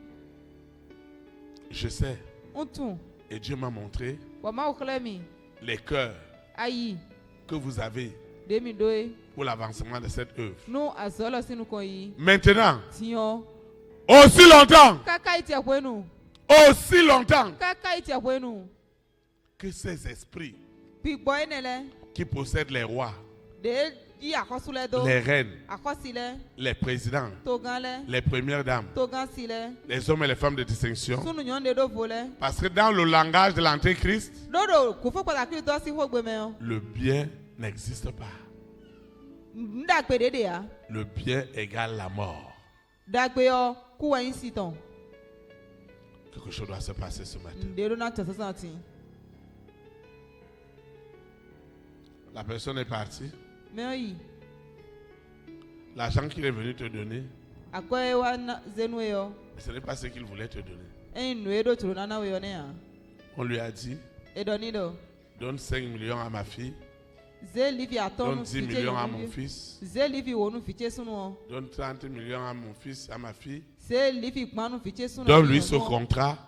Je sais. Untu. Et Dieu m'a montré Wa ma uklemi. les cœurs Ayi. que vous avez Demi doe. pour l'avancement de cette œuvre. Nu azolo sinu koyi. Maintenant, Sion. aussi longtemps, Kaka iti akwenu. aussi longtemps Kaka iti akwenu. que ces esprits Pi gbo enele. qui possèdent les rois, De yi akosule do. les reines, Akosile. les présidents, Toganle. les premières dames, Togansile. les hommes et les femmes de distinction. Sunu nyonde do vole. Parce que dans le langage de l'antéchrist, Dodo kufo pataki do si hogbe me o. le bien n'existe pas. Ndagbe dede ya. Le bien égale la mort. Dagbe o ku wa yin siton. Quelque chose doit se passer ce matin. Ndero na tso santi. La personne est partie. Me yi. L'argent qu'il est venu te donner, Akoe wa na zenwe yo. ce n'est pas ce qu'il voulait te donner. En nwe do tro na na we yo ne ya. On lui a dit, E do ni do. donne 5 millions à ma fille Donne 10 millions à mon fils. Donne 30 millions à mon fils, à ma fille. Donne-lui ce contrat.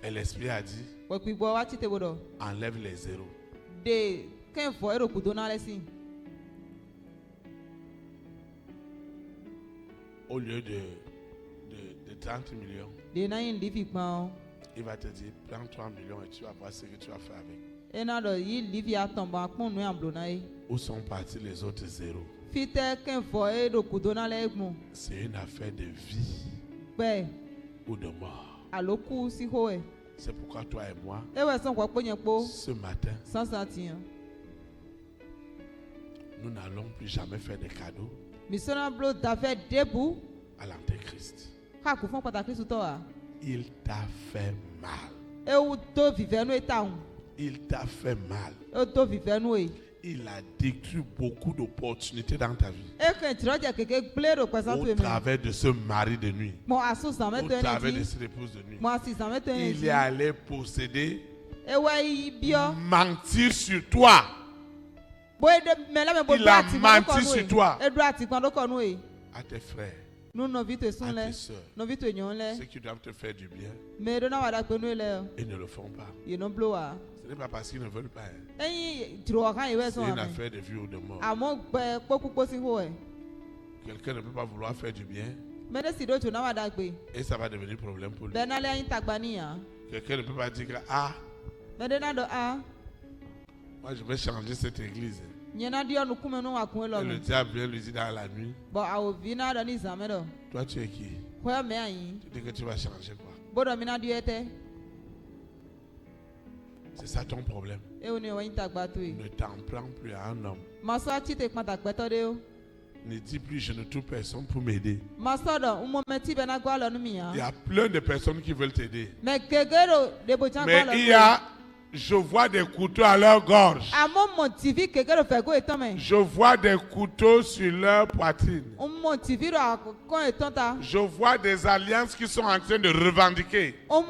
Et l'esprit a dit, enlève les zéros. Au lieu de 30 millions, il va te dire, prends 3 millions et tu vas voir ce que tu vas faire avec. Où sont partis les autres zéros? C'est une affaire de vie ou de mort. C'est pourquoi toi et moi, ce matin, nous n'allons plus jamais faire de cadeaux à l'Antéchrist. Il t'a fait mal. Il t'a fait mal. Il a détruit beaucoup d'opportunités dans ta vie. Au travers de ce mari de nuit. Au travers de cette épouse de nuit. Il est allé posséder, mentir sur toi. Il a menti sur toi. À tes frères. À tes soeurs. Ceux qui doivent te faire du bien. Ils ne le font pas. Ce n'est pas parce qu'ils ne veulent pas. C'est une affaire de vie ou de mort. Quelqu'un ne peut pas vouloir faire du bien. Et ça va devenir problème pour lui. Quelqu'un ne peut pas dire que moi je vais changer cette église. Et le diable vient lui dire dans la nuit, toi tu es qui? Tu dis que tu vas changer quoi? C'est ça ton problème. Ne t'en prends plus à un homme. Ne dis plus je ne trouve personne pour m'aider. Il y a plein de personnes qui veulent t'aider. Mais je vois des couteaux à leur gorge. Je vois des couteaux sur leur poitrine. Je vois des alliances qui sont en train de revendiquer. Pour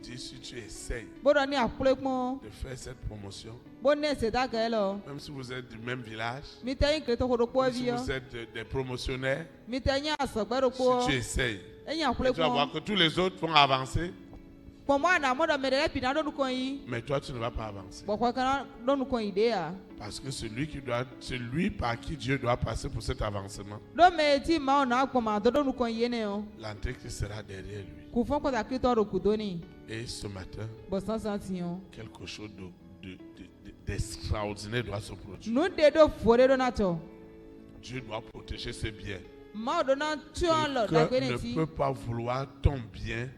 dire si tu essayes de faire cette promotion, même si vous êtes du même village, si vous êtes des promotionnaires, si tu essayes, tu vas voir que tous les autres vont avancer. Mais toi tu ne vas pas avancer. Parce que celui par qui Dieu doit passer pour cet avancement, l'Antéchrist sera derrière lui. Et ce matin, quelque chose d'extraordinaire doit se produire. Dieu doit protéger ses biens. Quelqu'un ne peut pas vouloir ton bien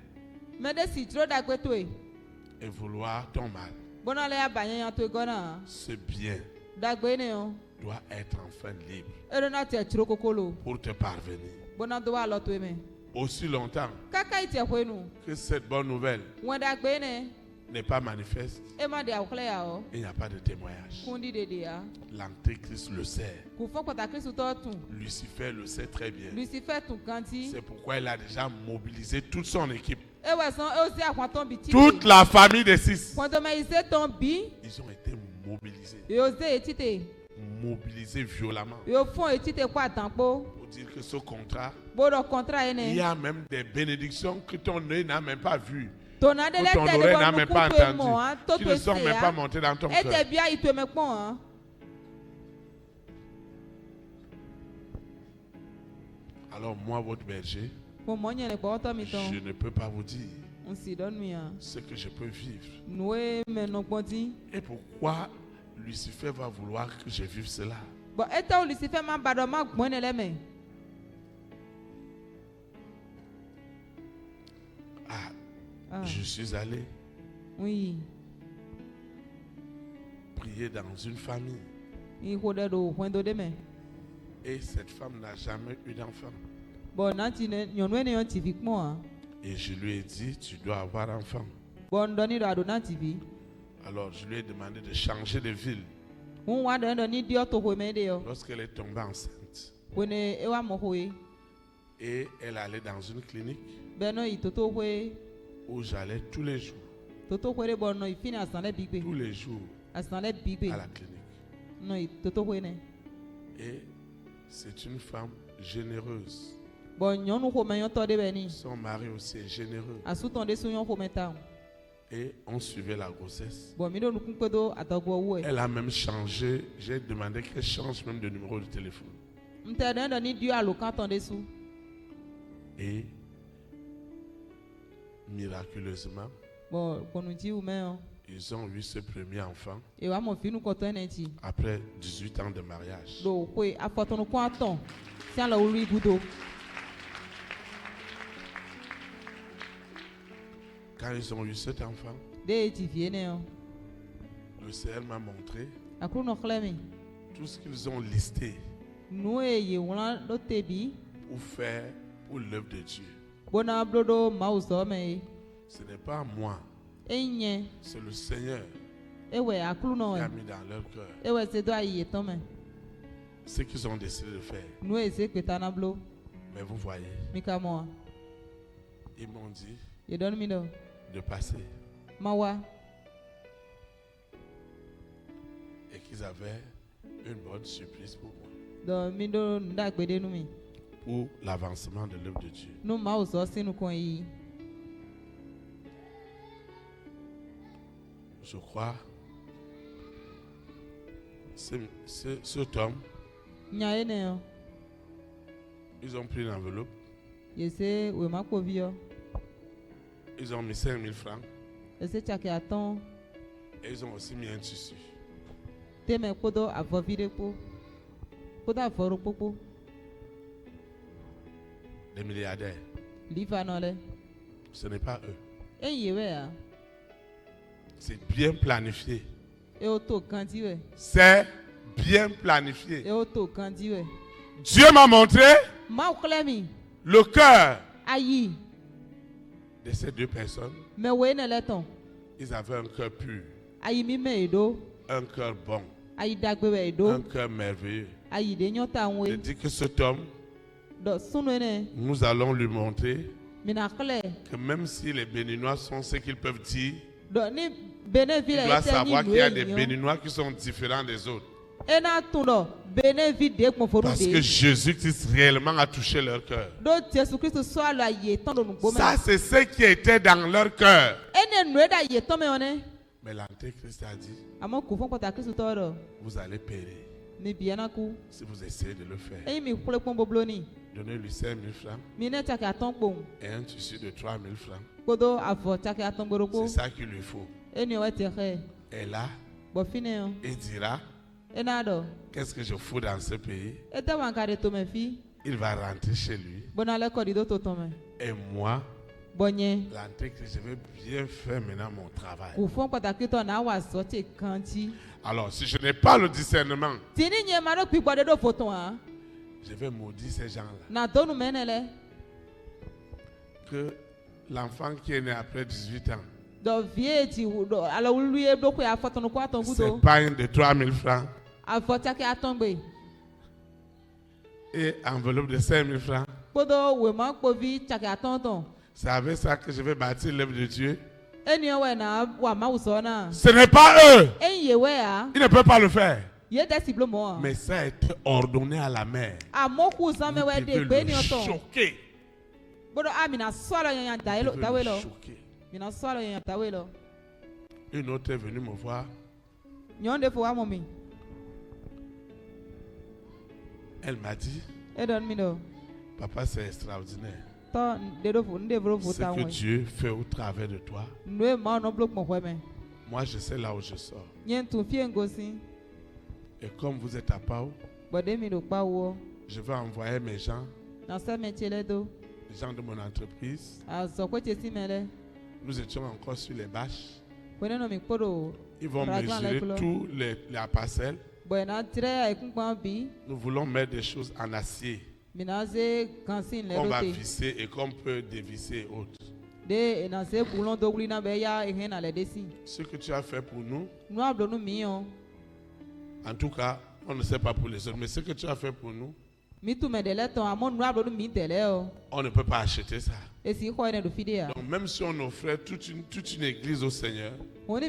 et vouloir ton mal. Ce bien doit être enfin libre pour te parvenir. Aussi longtemps que cette bonne nouvelle n'est pas manifeste, il n'y a pas de témoignage. L'Antéchrist le sait. Lucifer le sait très bien. C'est pourquoi il a déjà mobilisé toute son équipe. Toute la famille des 6. Ils ont été mobilisés. Mobilisés violemment. Pour dire que ce contrat, il y a même des bénédictions que ton œil n'a même pas vues. Que ton oreille n'a même pas entendu. Qui ne sont même pas montées dans ton cœur. Alors moi, votre berger, je ne peux pas vous dire ce que je peux vivre. Et pourquoi Lucifer va vouloir que je vive cela? Je suis allé prier dans une famille. Et cette femme n'a jamais eu d'enfant. Et je lui ai dit, tu dois avoir un enfant. Alors je lui ai demandé de changer de ville. Lorsqu'elle est tombée enceinte, et elle allait dans une clinique où j'allais tous les jours. tous les jours à la clinique. Et c'est une femme généreuse. Son mari aussi est généreux. Et on suivait la grossesse. Elle a même changé. J'ai demandé qu'elle change même de numéro de téléphone. Et miraculeusement, ils ont eu ce premier enfant après 18 ans de mariage. Quand ils ont eu cet enfant, le Seigneur m'a montré tout ce qu'ils ont listé pour faire pour l'œuvre de Dieu. Ce n'est pas moi, c'est le Seigneur qui a mis dans leur cœur ce qu'ils ont décidé de faire. Mais vous voyez, ils m'ont dit de passer et qu'ils avaient une bonne surprise pour moi, pour l'avancement de l'œuvre de Dieu. Je crois cet homme, ils ont pris une enveloppe, ils ont mis 5 000 francs et ils ont aussi mis un tissu. Les milliardaires, ce n'est pas eux. C'est bien planifié. C'est bien planifié. Dieu m'a montré le cœur de ces deux personnes. Ils avaient un cœur pur, un cœur bon, un cœur merveilleux. Je dis que cet homme, nous allons lui montrer que même si les Béninois sont ce qu'ils peuvent dire, il doit savoir qu'il y a des Béninois qui sont différents des autres. Parce que Jésus-Christ réellement a touché leur cœur. Ça, c'est ce qui était dans leur cœur. Mais l'Antéchrist a dit, vous allez périr si vous essayez de le faire. Donnez-lui 5 000 francs et un tissu de 3 000 francs. C'est ça qu'il lui faut. Et là, il dira, qu'est-ce que je fous dans ce pays? Il va rentrer chez lui. Et moi, l'Antéchrist, je vais bien faire maintenant mon travail. Alors, si je n'ai pas le discernement, je vais maudire ces gens-là. Que l'enfant qui est né après 18 ans s'épargne de 3 000 francs et enveloppe de 5 000 francs. C'est avec ça que je vais bâtir l'œuvre de Dieu. Ce n'est pas eux. Ils ne peuvent pas le faire. Mais ça a été ordonné à la mère. Vous devez le choquer. Une autre est venue me voir. Elle m'a dit, papa, c'est extraordinaire ce que Dieu fait au travers de toi. Moi, je sais là où je sors. Et comme vous êtes à Pau, je vais envoyer mes gens, les gens de mon entreprise. Nous étions encore sur les bâches. Ils vont mesurer toute la parcelle. Nous voulons mettre des choses en acier qu'on va visser et qu'on peut dévisser et autres. Ce que tu as fait pour nous, en tout cas, on ne sait pas pour les autres, mais ce que tu as fait pour nous, On ne peut pas acheter ça. Donc même si on offrait toute une église au Seigneur, ce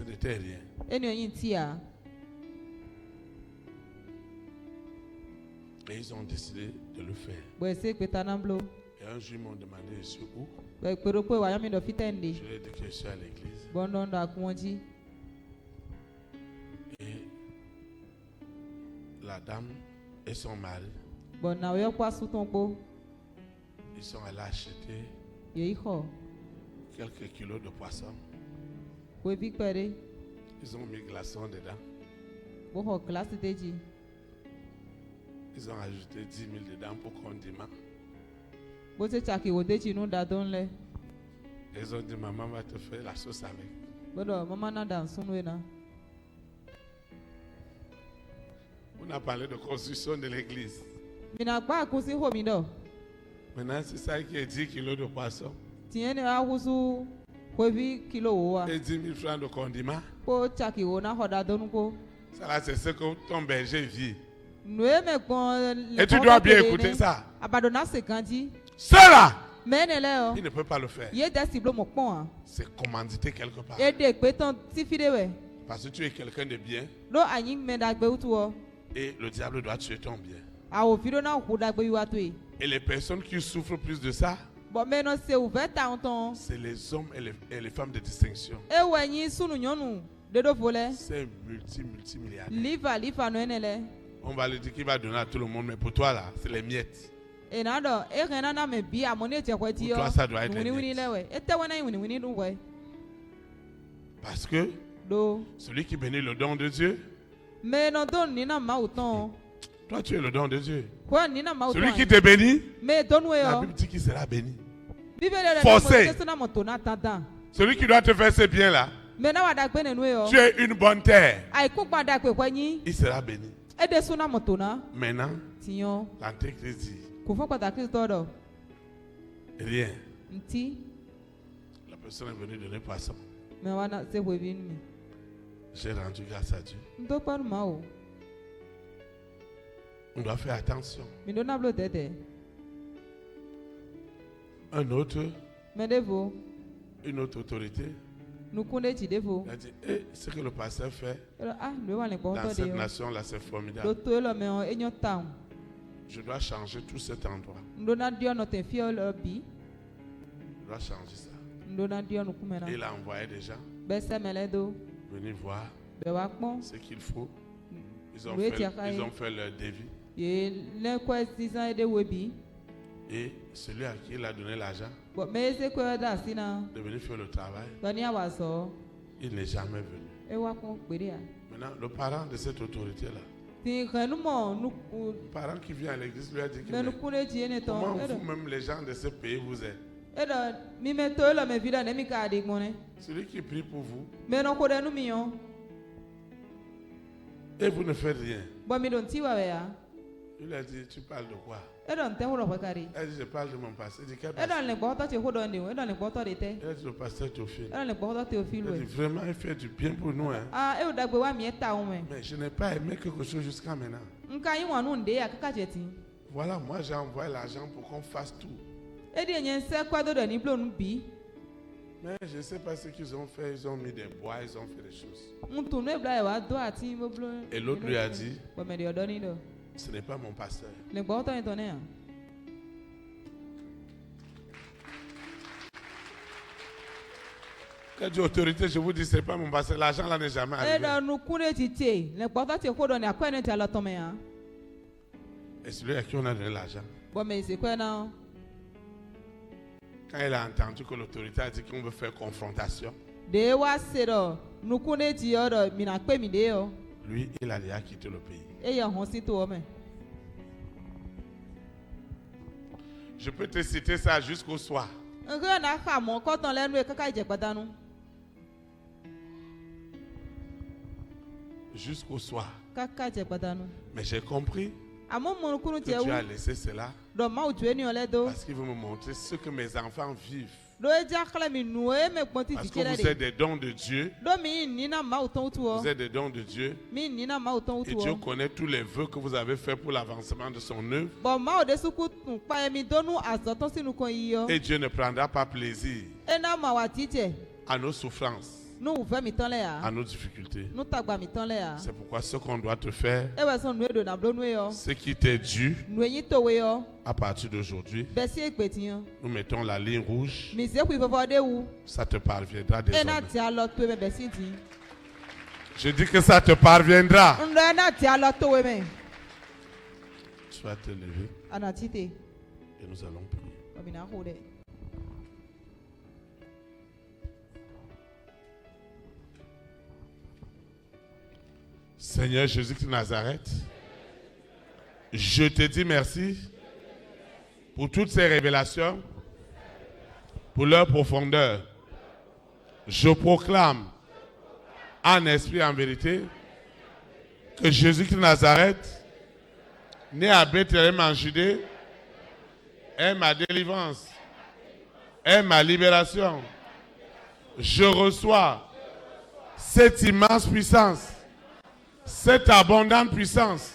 n'était rien. Et ils ont décidé de le faire. Et un jour, ils m'ont demandé je suis où. Je leur ai dit que je suis à l'église. Et la dame et son mari, ils sont allés acheter quelques kilos de poisson. Ils ont mis glaçons dedans. Ils ont ajouté 10 000 dedans pour condiment. Ils ont dit, maman va te faire la sauce avec. On a parlé de construction de l'église. Maintenant, c'est ça qui est 10 kilos de poisson. Et 10 000 francs de condiment. Ça là, c'est ce que ton berger vit. Et tu dois bien écouter ça. Cela, il ne peut pas le faire. C'est commandité quelque part. Parce que tu es quelqu'un de bien. Et le diable doit tuer ton bien. Et les personnes qui souffrent plus de ça, c'est les hommes et les femmes de distinction. C'est multimilliardaire. On va lui dire qu'il va donner à tout le monde, mais pour toi là, c'est les miettes. Pour toi, ça doit être les miettes. Parce que celui qui bénit le don de Dieu, toi tu es le don de Dieu. Celui qui te bénit, la Bible dit qu'il sera béni. Forcé. Celui qui doit te faire ce bien là, tu es une bonne terre, il sera béni. Maintenant, l'Antéchrist dit rien. La personne est venue donner poisson. J'ai rendu grâce à Dieu. On doit faire attention. Une autre autorité a dit, ce que le pasteur fait dans cette nation-là, c'est formidable. Je dois changer tout cet endroit. Je dois changer ça. Et il a envoyé des gens venir voir ce qu'il faut. Ils ont fait leur devis. Et celui à qui il a donné l'argent de venir faire le travail, il n'est jamais venu. Maintenant, le parent de cette autorité-là, le parent qui vient à l'église lui a dit comment vous-même les gens de ce pays vous êtes. Celui qui prie pour vous et vous ne faites rien. Il a dit, tu parles de quoi? Elle a dit, je parle de mon passé. Il dit, quel passé? Il a dit, le pasteur Théophile. Il a dit, vraiment, il fait du bien pour nous. Hein? Mais je n'ai pas aimé quelque chose jusqu'à maintenant. Voilà, moi j'ai envoyé l'argent pour qu'on fasse tout. Mais je ne sais pas ce qu'ils ont fait. Ils ont mis des bois, ils ont fait des choses. Et l'autre lui a dit, ce n'est pas mon pasteur. Quand je dis autorité, je vous dis, ce n'est pas mon pasteur. L'argent là n'est jamais arrivé. Et celui à qui on a donné l'argent, quand il a entendu que l'autorité a dit qu'on veut faire confrontation, lui, il a déjà quitté le pays. Je peux te citer ça jusqu'au soir. Jusqu'au soir. Mais j'ai compris que Dieu a laissé cela parce qu'il veut me montrer ce que mes enfants vivent. Parce que vous êtes des dons de Dieu. Vous êtes des dons de Dieu. Et Dieu connaît tous les vœux que vous avez faits pour l'avancement de son œuvre. Et Dieu ne prendra pas plaisir à nos souffrances, à nos difficultés. C'est pourquoi ce qu'on doit te faire, ce qui t'est dû, à partir d'aujourd'hui, nous mettons la ligne rouge. Ça te parviendra désormais. Je dis que ça te parviendra. Tu vas te lever et nous allons prier. Seigneur Jésus-Christ de Nazareth, je te dis merci pour toutes ces révélations, pour leur profondeur. Je proclame en esprit et en vérité que Jésus-Christ de Nazareth, né à Bethléem en Judée, est ma délivrance, est ma libération. Je reçois cette immense puissance, cette abondante puissance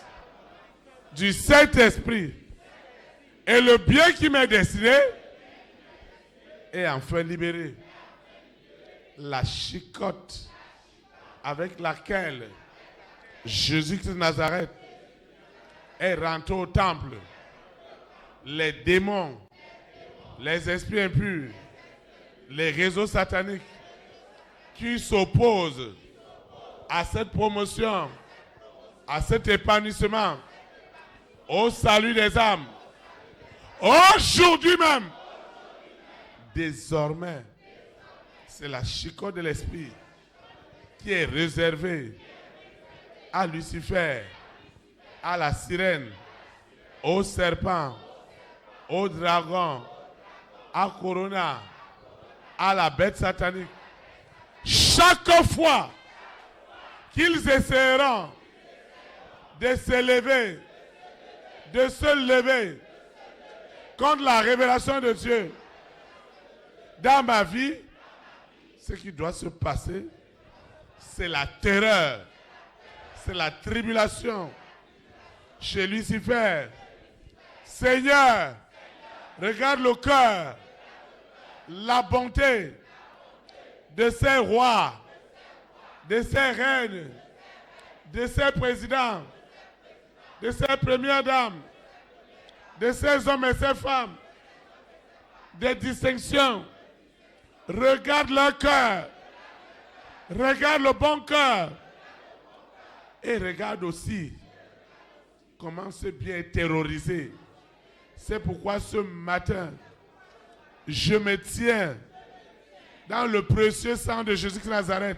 du Saint-Esprit et le bien qui m'est destiné est enfin libéré. La chicote avec laquelle Jésus-Christ de Nazareth est rentré au temple, les démons, les esprits impurs, les réseaux sataniques qui s'opposent à cette promotion, à cet épanouissement, au salut des âmes, aujourd'hui même, désormais, c'est la chicote de l'esprit qui est réservée à Lucifer, à la sirène, au serpent, au dragon, à Corona, à la bête satanique. Chaque fois qu'ils essaieront de s'élever, de se lever contre la révélation de Dieu dans ma vie, ce qui doit se passer, c'est la terreur, c'est la tribulation chez Lucifer. Seigneur, regarde le cœur, la bonté de ces rois, de ces reines, de ces présidents, de ces premières dames, de ces hommes et ces femmes, des distinctions. Regarde leur cœur, regarde le bon cœur et regarde aussi comment ce bien est terrorisé. C'est pourquoi ce matin, je me tiens dans le précieux sang de Jésus-Christ de Nazareth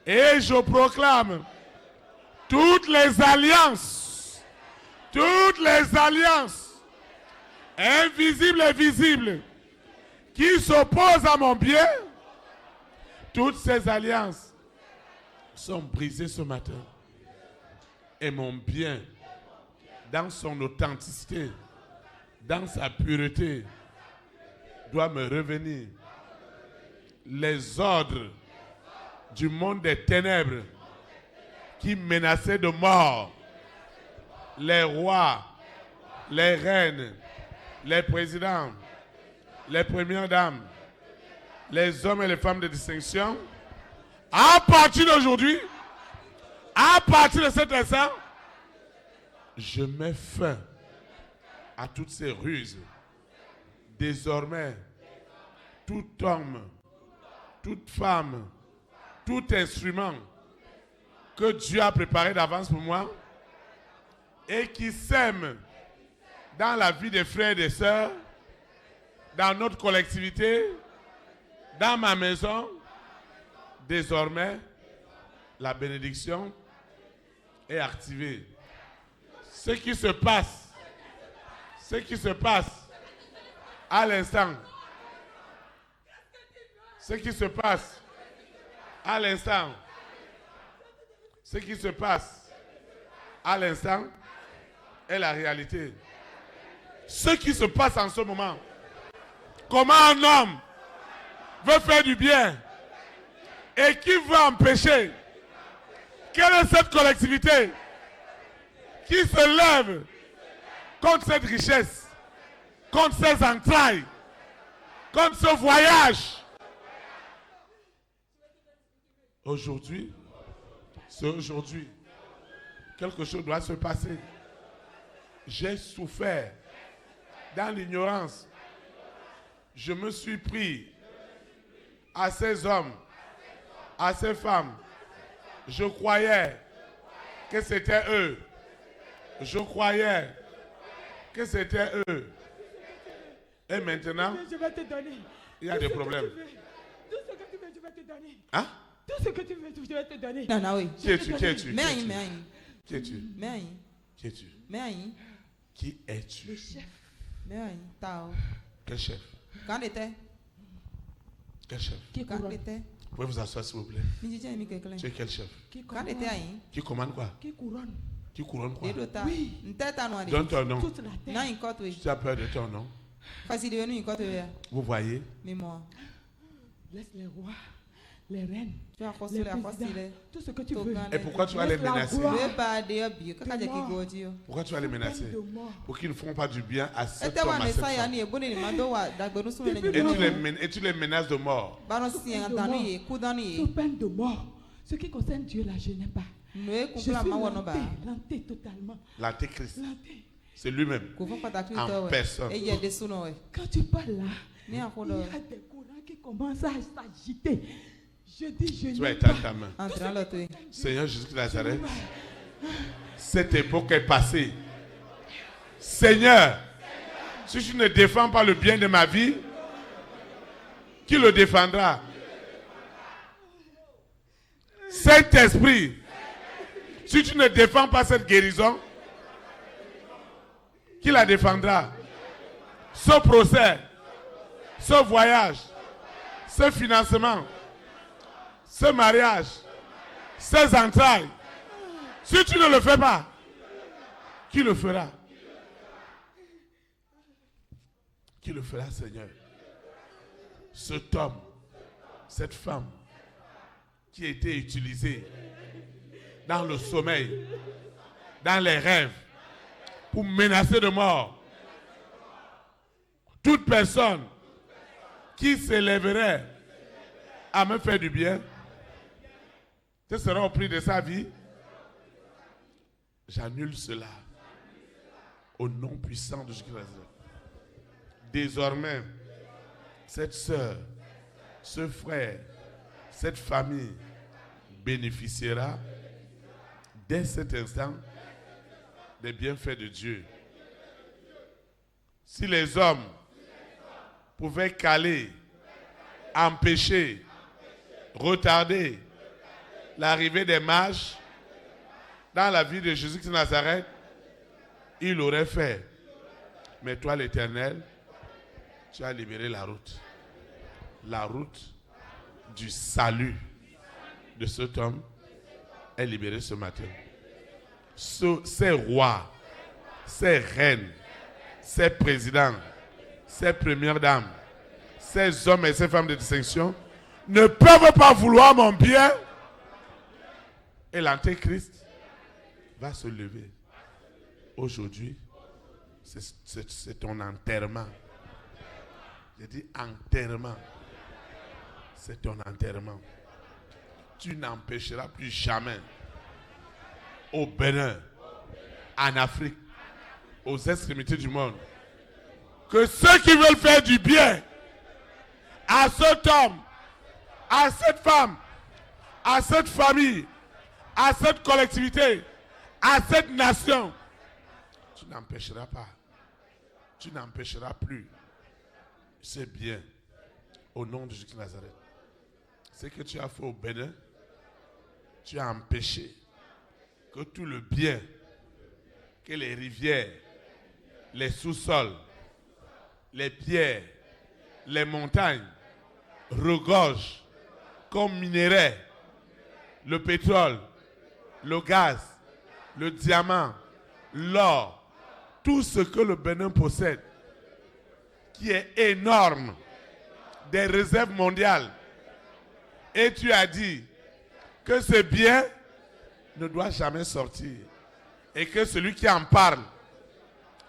et je proclame toutes les alliances, invisibles et visibles, qui s'opposent à mon bien, toutes ces alliances sont brisées ce matin. Et mon bien, dans son authenticité, dans sa pureté, doit me revenir. Les ordres du monde des ténèbres qui menaçaient de mort les rois, les reines, les présidents, les premières dames, les hommes et les femmes de distinction, à partir d'aujourd'hui, à partir de cet instant, je mets fin à toutes ces ruses. Désormais, tout homme, toute femme, tout instrument que Dieu a préparé d'avance pour moi et qui sème dans la vie des frères et des sœurs, dans notre collectivité, dans ma maison, désormais, la bénédiction est activée. Ce qui se passe à l'instant, ce qui se passe à l'instant, ce qui se passe à l'instant est la réalité. Ce qui se passe en ce moment, comment un homme veut faire du bien et qui veut empêcher. Quelle est cette collectivité qui se lève contre cette richesse, contre ces entrailles, contre ce voyage? Aujourd'hui, c'est aujourd'hui. Quelque chose doit se passer. J'ai souffert dans l'ignorance. Je me suis pris à ces hommes, à ces femmes. Je croyais que c'était eux. Je croyais que c'était eux. Et maintenant, Je vais te donner. Il y a des problèmes. Tout ce que tu veux, je vais te donner. Hein? Tout ce que tu veux, je vais te donner. Non, non, oui. Qui es-tu? Qui es-tu? Mais aïe, mais aïe. Qui es-tu? Mais aïe. Qui es-tu? Mais aïe. Qui es-tu? Le chef. Mais aïe. Tao. Quel chef? Quand était? Quel chef? Quand était? Vous pouvez vous asseoir s'il vous plaît. Tu es quel chef? Quand était aïe? Qui commande quoi? Qui couronne. Qui couronne quoi? Oui. Donne ton nom. Toute la terre. Tu as peur de ton nom? Vous voyez? Laisse les rois, les reines, les présidents, tout ce que tu veux. Et pourquoi tu vas les menacer? Pourquoi tu vas les menacer? De mort. Pour qu'ils ne font pas du bien à cet homme, à cette femme. Et tu les menaces de mort. Sous peine de mort. Ce qui concerne Dieu là, je n'ai pas. Je suis lanté totalement. L'antéchrist. Lanté. C'est lui-même. En personne. Quand tu parles là, il y a des courants qui commencent à s'agiter. Je dis, je Tu vas n'ai étendre pas. ta main. Seigneur Jésus de Nazareth, cette époque est passée. Seigneur, si tu ne défends pas le bien de ma vie, qui le défendra? Saint-Esprit, si tu ne défends pas cette guérison, qui la défendra? Ce procès, ce voyage, ce financement, ce mariage, ces entrailles, si tu ne le fais pas, qui le fera? Qui le fera, Seigneur? Cet homme, cette femme qui a été utilisée dans le sommeil, dans les rêves, pour menacer de mort toute personne qui s'élèverait à me faire du bien, ce sera au prix de sa vie. J'annule cela au nom puissant de Jésus-Christ. Désormais, cette sœur, ce frère, cette famille bénéficiera dès cet instant des bienfaits de Dieu. Si les hommes pouvaient caler, empêcher, retarder l'arrivée des mages dans la vie de Jésus de Nazareth, il l'aurait fait. Mais toi, l'Éternel, tu as libéré la route. La route du salut de cet homme est libérée ce matin. Ces rois, ces reines, ces présidents, ces premières dames, ces hommes et ces femmes de distinction ne peuvent pas vouloir mon bien. Et l'antéchrist va se lever. Aujourd'hui, c'est ton enterrement. J'ai dit enterrement. C'est ton enterrement. Tu n'empêcheras plus jamais au Bénin, en Afrique, aux extrémités du monde, que ceux qui veulent faire du bien à cet homme, à cette femme, à cette famille, à cette collectivité, à cette nation, tu n'empêcheras pas, tu n'empêcheras plus ce bien au nom de Jésus de Nazareth. Ce que tu as fait au Bénin, tu as empêché que tout le bien, que les rivières, les sous-sols, les pierres, les montagnes regorgent comme minerais, le pétrole, le gaz, le diamant, l'or, tout ce que le Bénin possède, qui est énorme des réserves mondiales. Et tu as dit que ce bien ne doit jamais sortir. Et que celui qui en parle,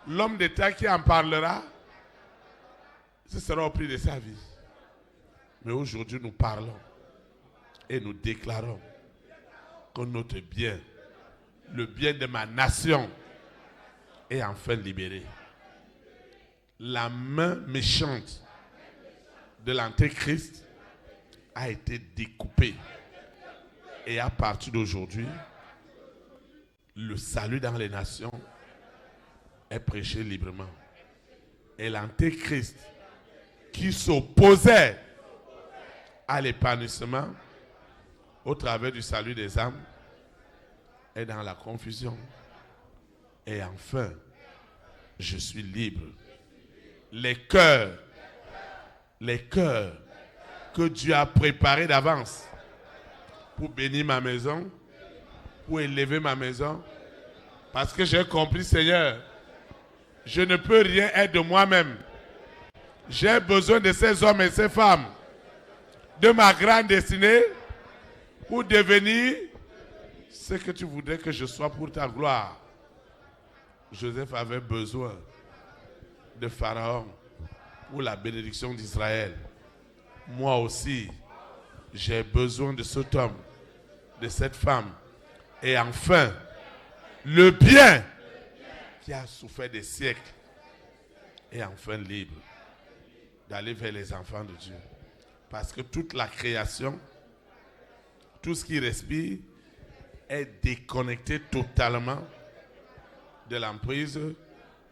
l'homme d'État qui en parlera, ce sera au prix de sa vie. Mais aujourd'hui, nous parlons et nous déclarons que notre bien, le bien de ma nation, est enfin libéré. La main méchante de l'Antéchrist a été découpée. Et à partir d'aujourd'hui, le salut dans les nations est prêché librement. Et l'Antéchrist qui s'opposait à l'épanouissement au travers du salut des âmes est dans la confusion. Et enfin, je suis libre. Les cœurs que Dieu a préparés d'avance pour bénir ma maison, pour élever ma maison, parce que j'ai compris, Seigneur, je ne peux rien être de moi-même. J'ai besoin de ces hommes et ces femmes, de ma grande destinée, pour devenir ce que tu voudrais que je sois pour ta gloire. Joseph avait besoin de Pharaon pour la bénédiction d'Israël. Moi aussi, j'ai besoin de cet homme, de cette femme. Et enfin, le bien qui a souffert des siècles est enfin libre d'aller vers les enfants de Dieu. Parce que toute la création, tout ce qui respire, est déconnecté totalement de l'emprise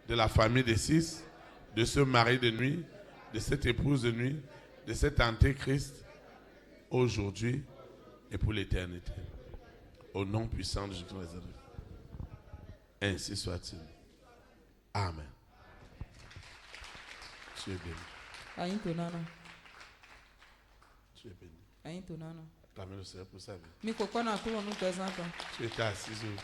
de la famille des six, de ce mari de nuit, de cette épouse de nuit, de cet antéchrist, aujourd'hui et pour l'éternité. Au nom puissant de Jésus-Christ. Ainsi soit-il. Amen. Tu es béni. Tu es béni. Acclamez le Seigneur pour sa vie. Tu étais assis où?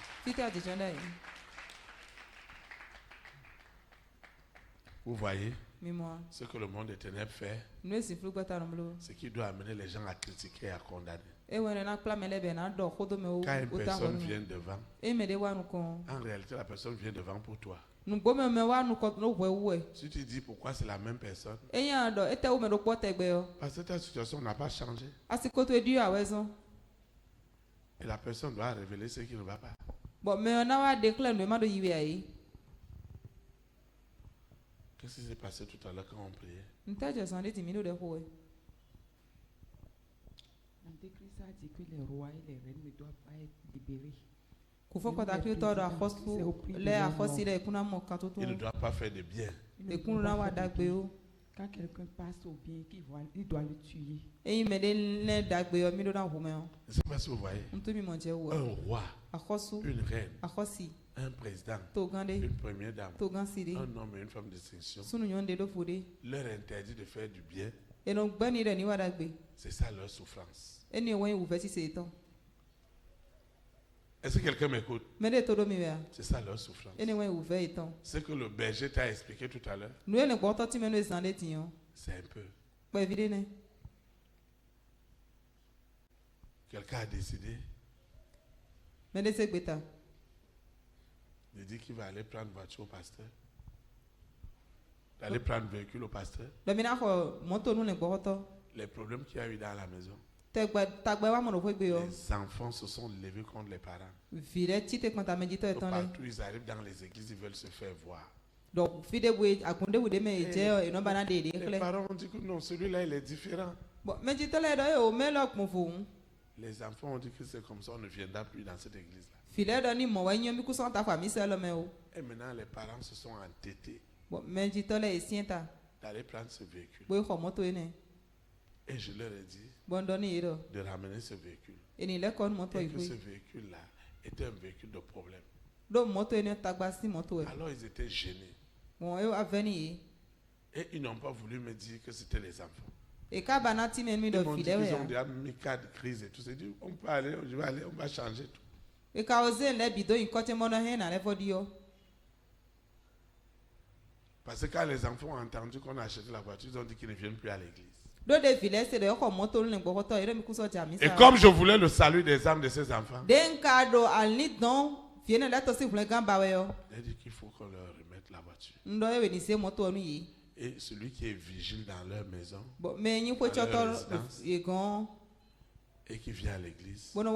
Vous voyez ce que le monde des ténèbres fait, ce qui doit amener les gens à critiquer et à condamner. Quand une personne vient devant, en réalité la personne vient devant pour toi. Si tu dis pourquoi c'est la même personne, parce que ta situation n'a pas changé. Et la personne doit révéler ce qui ne va pas. Qu'est-ce qui s'est passé tout à l'heure quand on priait? L'Antéchrist a dit que les rois et les reines ne doivent pas être libérés. Il ne doit pas faire de bien. Quand quelqu'un passe au bien, il doit le tuer. Je ne sais pas si vous voyez. Un roi, une reine, un président, une première dame, un homme et une femme de distinction, leur interdit de faire du bien. C'est ça leur souffrance. Est-ce que quelqu'un m'écoute? C'est ça leur souffrance. Ce que le berger t'a expliqué tout à l'heure, c'est un peu. Quelqu'un a décidé de dire qu'il va aller prendre voiture au pasteur, d'aller prendre véhicule au pasteur. Les problèmes qu'il y a eu dans la maison, les enfants se sont levés contre les parents. Partout ils arrivent dans les églises, ils veulent se faire voir. Les parents ont dit que non, celui-là il est différent. Les enfants ont dit que c'est comme ça, on ne viendra plus dans cette église-là. Et maintenant les parents se sont entêtés d'aller prendre ce véhicule. Et je leur ai dit de ramener ce véhicule. Et que ce véhicule-là était un véhicule de problème. Alors ils étaient gênés. Et ils n'ont pas voulu me dire que c'était les enfants. Ils m'ont dit qu'ils ont déjà mis 4 crises et tout. J'ai dit, on peut aller, je vais aller, on va changer tout. Parce que quand les enfants ont entendu qu'on a acheté la voiture, ils ont dit qu'ils ne viennent plus à l'église. Et comme je voulais le salut des âmes de ses enfants, il a dit qu'il faut qu'on leur remette la voiture. Et celui qui est vigile dans leur maison, dans leur résidence, et qui vient à l'église, il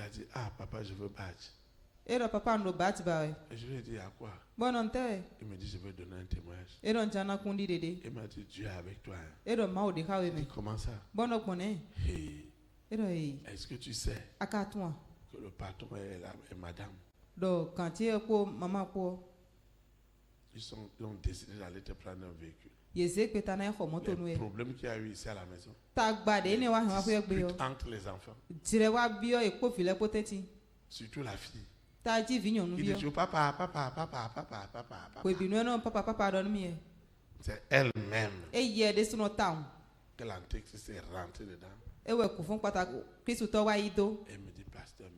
a dit, ah papa, je veux badge. Et je lui ai dit, à quoi? Il me dit, je veux donner un témoignage. Il m'a dit, Dieu est avec toi. Il dit, comment ça? Est-ce que tu sais que le patron est madame? Ils ont décidé d'aller te prendre un véhicule. Le problème qu'il y a eu ici à la maison, entre les enfants, surtout la fille. Il dit, papa. C'est elle-même que l'antéchrist est rentré dedans. Elle me dit, pasteur,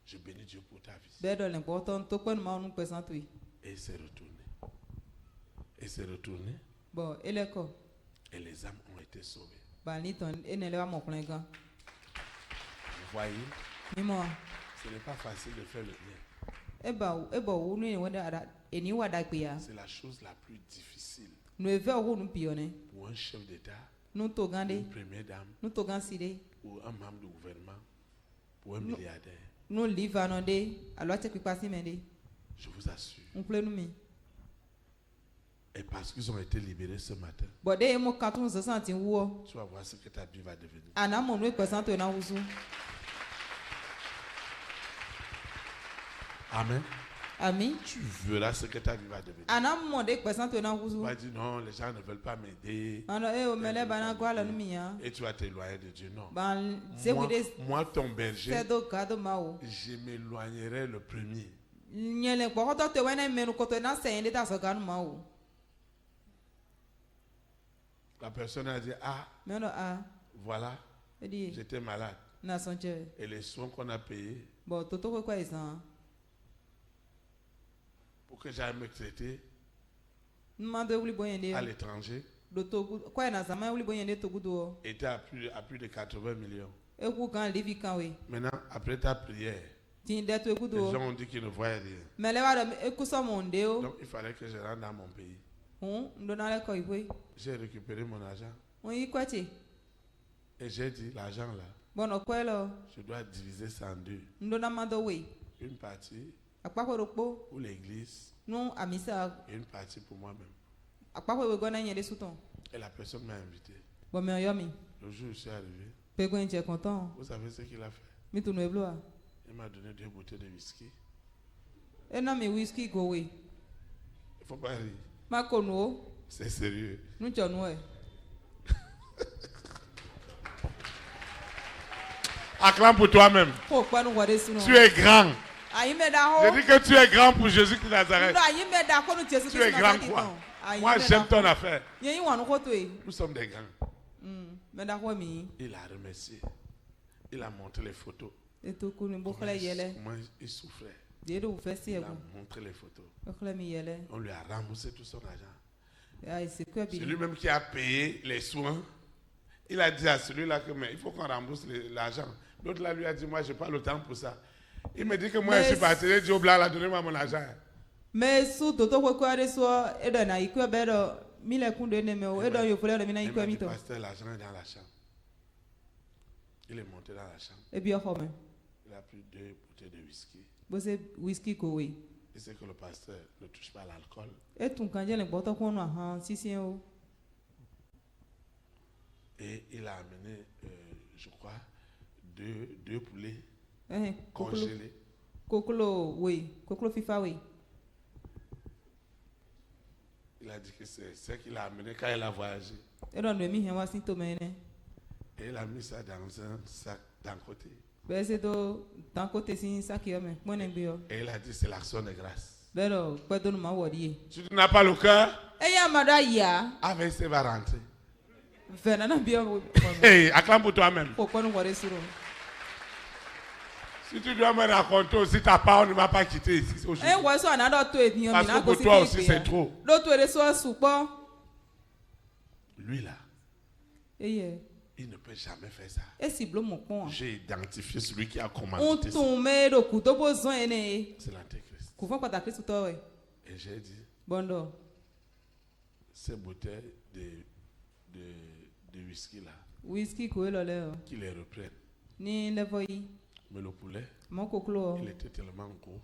je bénis Dieu pour ta vie. Et il s'est retourné. Et les âmes ont été sauvées. Vous voyez, ce n'est pas facile de faire le bien. C'est la chose la plus difficile pour un chef d'État, une première dame, pour un membre du gouvernement, pour un milliardaire. Je vous assure. Et parce qu'ils ont été libérés ce matin, tu vas voir ce que ta vie va devenir. Amen. Amen. Tu verras ce que ta vie va devenir. Tu vas dire non, les gens ne veulent pas m'aider. Et tu vas t'éloigner de Dieu. Non. Moi, ton berger, je m'éloignerai le premier. La personne a dit, voilà, j'étais malade. Et les soins qu'on a payés, pour que j'aille me traiter à l'étranger, était à plus de 80 millions. Maintenant, après ta prière, les gens ont dit qu'ils ne voyaient rien. Donc, il fallait que je rentre dans mon pays. J'ai récupéré mon argent. Et j'ai dit, l'argent là, je dois diviser ça en deux. Une partie pour l'église et une partie pour moi-même. Et la personne m'a invité. Le jour où je suis arrivé, vous savez ce qu'il a fait? Il m'a donné 2 bouteilles de whisky. Il ne faut pas rire. C'est sérieux. Acclame pour toi-même. Tu es grand. Je dis que tu es grand pour Jésus de Nazareth. Tu es grand quoi? Moi j'aime ton affaire. Nous sommes des grands. Il a remercié. Il a montré les photos. Comment il souffrait. Il a montré les photos. On lui a remboursé tout son argent. C'est lui-même qui a payé les soins. Il a dit à celui-là que mais il faut qu'on rembourse l'argent. L'autre là lui a dit, moi je n'ai pas le temps pour ça. Il me dit que moi je suis parti, il dit au blanc, donnez-moi mon argent. Mais sous Toto Kwekwareso, et d'un aïkwe bedo, mille kunde nemeo, et d'un yopole de mina ikwe mito. Pasteur, l'argent est dans la chambre. Il est monté dans la chambre. Et bien, il a pris 2 bouteilles de whisky. Vous whisky kowe. Il sait que le pasteur ne touche pas à l'alcool. Et ton candidat le boto qu'on a, si c'est où. Et il a amené, je crois, 2 poulets congelés. Kokolo, oui. Kokolo FIFA, oui. Il a dit que c'est ce qu'il a amené quand il a voyagé. Et il a mis ça dans un sac d'un côté. Et il a dit c'est l'action de grâce. Tu n'as pas le cœur? Avec ça va rentrer. Hey, acclame pour toi-même. Si tu dois me raconter aussi ta part, on ne m'a pas quitté ici aujourd'hui. Parce que pour toi aussi c'est trop. Lui là, Il ne peut jamais faire ça. J'ai identifié celui qui a commandé ça. C'est l'antéchrist. Et j'ai dit, ces bouteilles de whisky là, qu'ils les reprennent. Mais le poulet, il était tellement gros.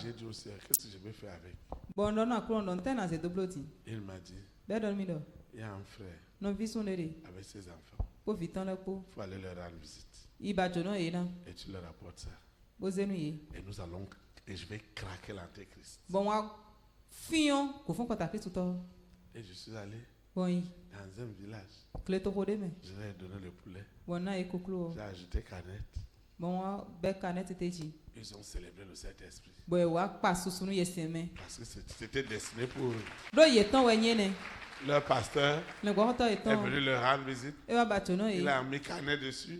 J'ai dit au Seigneur, qu'est-ce que je vais faire avec? Il m'a dit, il y a un frère avec ses enfants. Il faut aller leur rendre visite. Et tu leur apportes ça. Et je vais craquer l'antéchrist. Et je suis allé dans un village. Je leur ai donné le poulet. J'ai ajouté canette. Ils ont célébré le Saint-Esprit. Parce que c'était destiné pour eux. Leur pasteur est venu leur rendre visite. Il a mis canette dessus.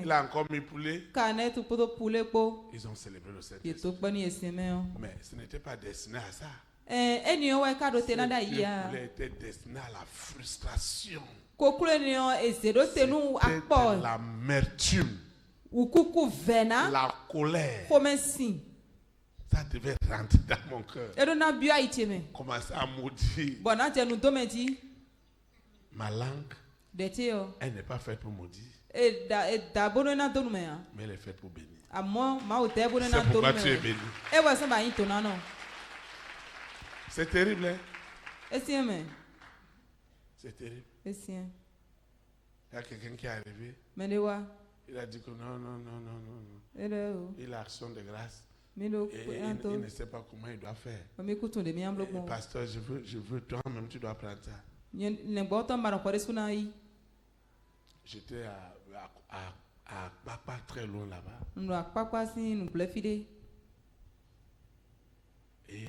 Il a encore mis poulet. Ils ont célébré le Saint-Esprit. Mais ce n'était pas destiné à ça. Le poulet était destiné à la frustration. C'était de l'amertume. La colère. Ça devait rentrer dans mon cœur. Commencer à maudire. Ma langue, elle n'est pas faite pour maudire. Mais elle est faite pour bénir. C'est pourquoi tu es béni. C'est terrible, hein? C'est terrible. Il y a quelqu'un qui est arrivé. Il a dit que non. Il a action de grâce. Et il ne sait pas comment il doit faire. Et pasteur, je veux, toi-même, tu dois prendre ça. J'étais pas très loin là-bas. Et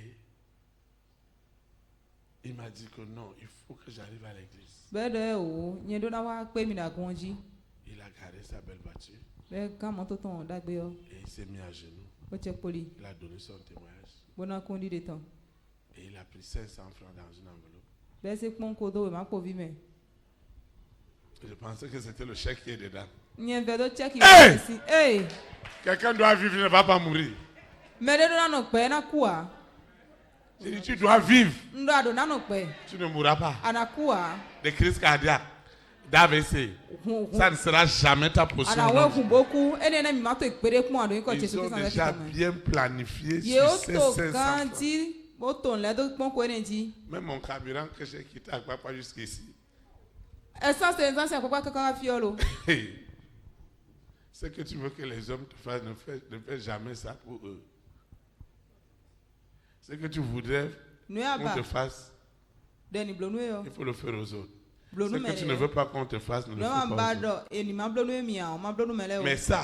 il m'a dit que non, il faut que j'arrive à l'église. Il a garé sa belle voiture. Et il s'est mis à genoux. Il a donné son témoignage. Et il a pris 500 francs dans une enveloppe. Je pensais que c'était le chèque qui est dedans. Hey! Quelqu'un doit vivre, il ne va pas mourir. J'ai dit, tu dois vivre. Tu ne mourras pas. De crise cardiaque, d'AVC. Ça ne sera jamais ta portion. Ils ont déjà bien planifié sur ces 500 francs. Même mon carburant que j'ai quitté à Papa jusqu'ici. Ce que tu veux que les hommes te fassent, ne fais jamais ça pour eux. Ce que tu voudrais qu'on te fasse, il faut le faire aux autres. Ce que tu ne veux pas qu'on te fasse, ne le fais pas aux autres. Mais ça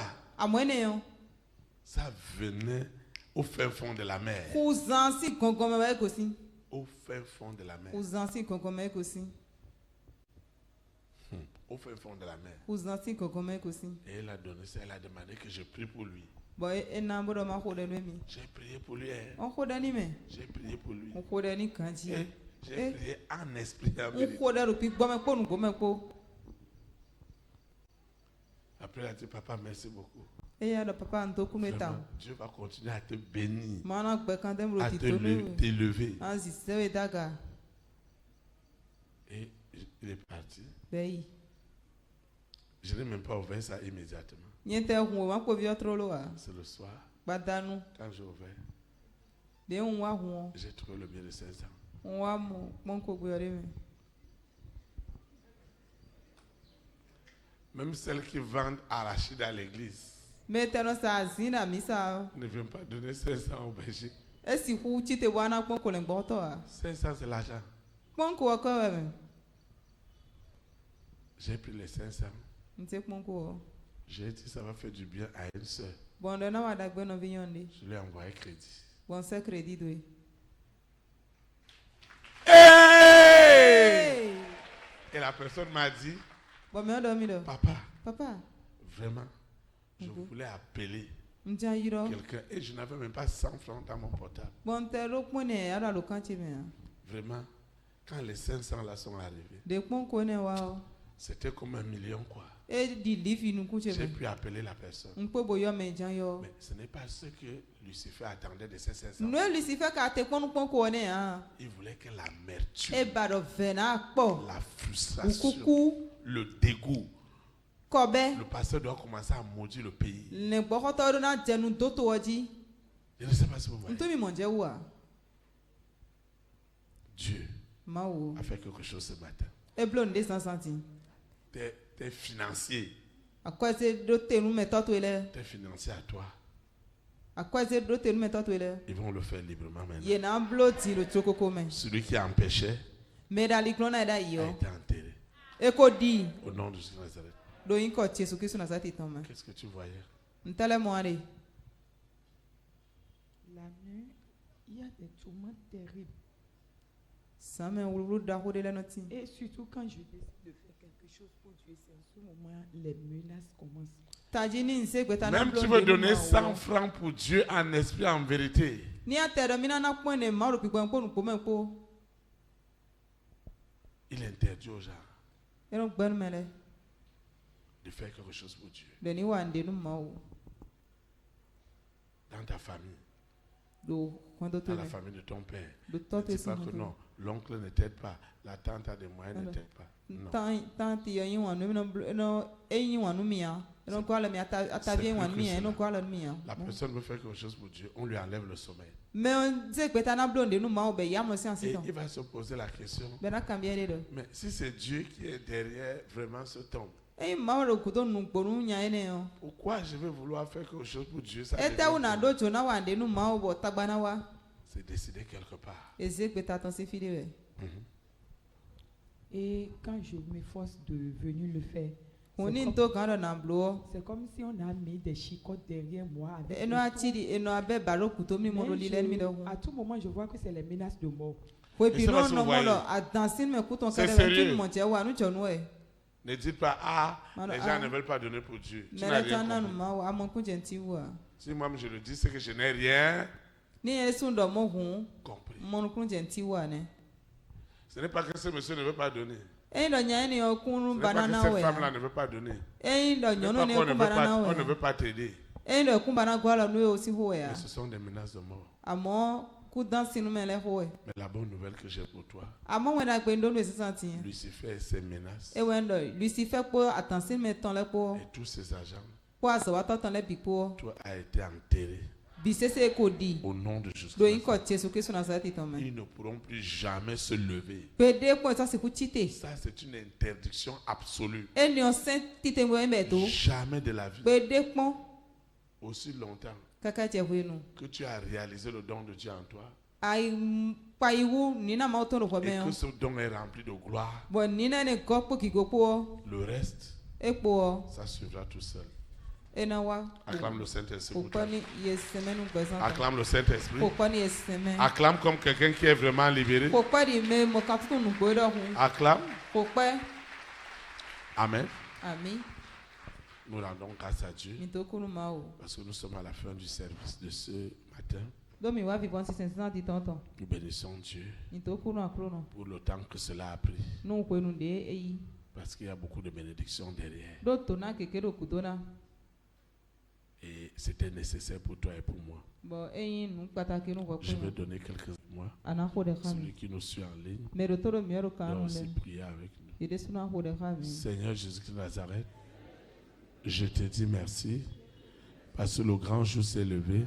venait au fin fond de la mer. Au fin fond de la mer. Au fin fond de la mer. Et elle a donné ça, elle a demandé que je prie pour lui. J'ai prié pour lui. J'ai prié pour lui. J'ai prié en esprit. Après, elle a dit, papa, merci beaucoup. Vraiment, Dieu va continuer à te bénir, à t'élever. Et il est parti. Je n'ai même pas ouvert ça immédiatement. C'est le soir. Quand j'ai ouvert, j'ai trouvé le billet de 500. Même celles qui vendent arachide à l'église ne viennent pas donner 500 au berger. 500 c'est l'argent. J'ai pris les 500. J'ai dit ça va faire du bien à une soeur. Je lui ai envoyé crédit. Hey! Et la personne m'a dit, papa, vraiment, je voulais appeler quelqu'un et je n'avais même pas 100 francs dans mon portable. Vraiment, quand les 500 là sont arrivés, C'était comme 1 million quoi. J'ai pu appeler la personne. Mais ce n'est pas ce que Lucifer attendait de ses 16 ans. Il voulait que l'amertume, la frustration, le dégoût. Le pasteur doit commencer à maudire le pays. Je ne sais pas si vous voyez. Dieu a fait quelque chose ce matin. Tes financiers. Tes financiers à toi. Ils vont le faire librement maintenant. Celui qui empêchait a été enterré. Au nom de Jésus de Nazareth. Qu'est-ce que tu voyais? La nuit, il y a des tourments terribles. Et surtout quand je décide de faire quelque chose pour Dieu, c'est en ce moment les menaces commencent. Même tu veux donner 100 francs pour Dieu en esprit, en vérité. Il interdit aux gens de faire quelque chose pour Dieu. Dans ta famille. Dans la famille de ton père. Ne dis pas que non, l'oncle ne t'aide pas, la tante a des moyens ne t'aide pas. Non. La personne veut faire quelque chose pour Dieu, on lui enlève le sommeil. Et il va se poser la question, mais si c'est Dieu qui est derrière vraiment ce tombe, pourquoi je vais vouloir faire quelque chose pour Dieu? C'est décidé quelque part. Et quand je m'efforce de venir le faire, c'est comme si on a mis des chicottes derrière moi. À tout moment, je vois que c'est les menaces de mort. C'est sérieux. Ne dites pas, les gens ne veulent pas donner pour Dieu. Tu n'as rien compris. Si moi je le dis, c'est que je n'ai rien compris. Ce n'est pas que ce monsieur ne veut pas donner. Ce n'est pas que cette femme-là ne veut pas donner. Ce n'est pas qu'on ne veut pas t'aider. Mais ce sont des menaces de mort. Mais la bonne nouvelle que j'ai pour toi, Lucifer et ses menaces et tous ses agents, toi a été enterré. Au nom de Jésus. Ils ne pourront plus jamais se lever. Ça, c'est une interdiction absolue. Jamais de la vie. Aussi longtemps que tu as réalisé le don de Dieu en toi et que ce don est rempli de gloire, le reste, ça suivra tout seul. Acclame le Saint-Esprit. Acclame le Saint-Esprit. Acclame comme quelqu'un qui est vraiment libéré. Acclame. Amen. Nous rendons grâce à Dieu parce que nous sommes à la fin du service de ce matin. Nous bénissons Dieu pour le temps que cela a pris. Parce qu'il y a beaucoup de bénédictions derrière. Et c'était nécessaire pour toi et pour moi. Je vais donner quelques mois. Celui qui nous suit en ligne doit aussi prier avec nous. Seigneur Jésus-Christ de Nazareth, je te dis merci parce que le grand jour s'est levé.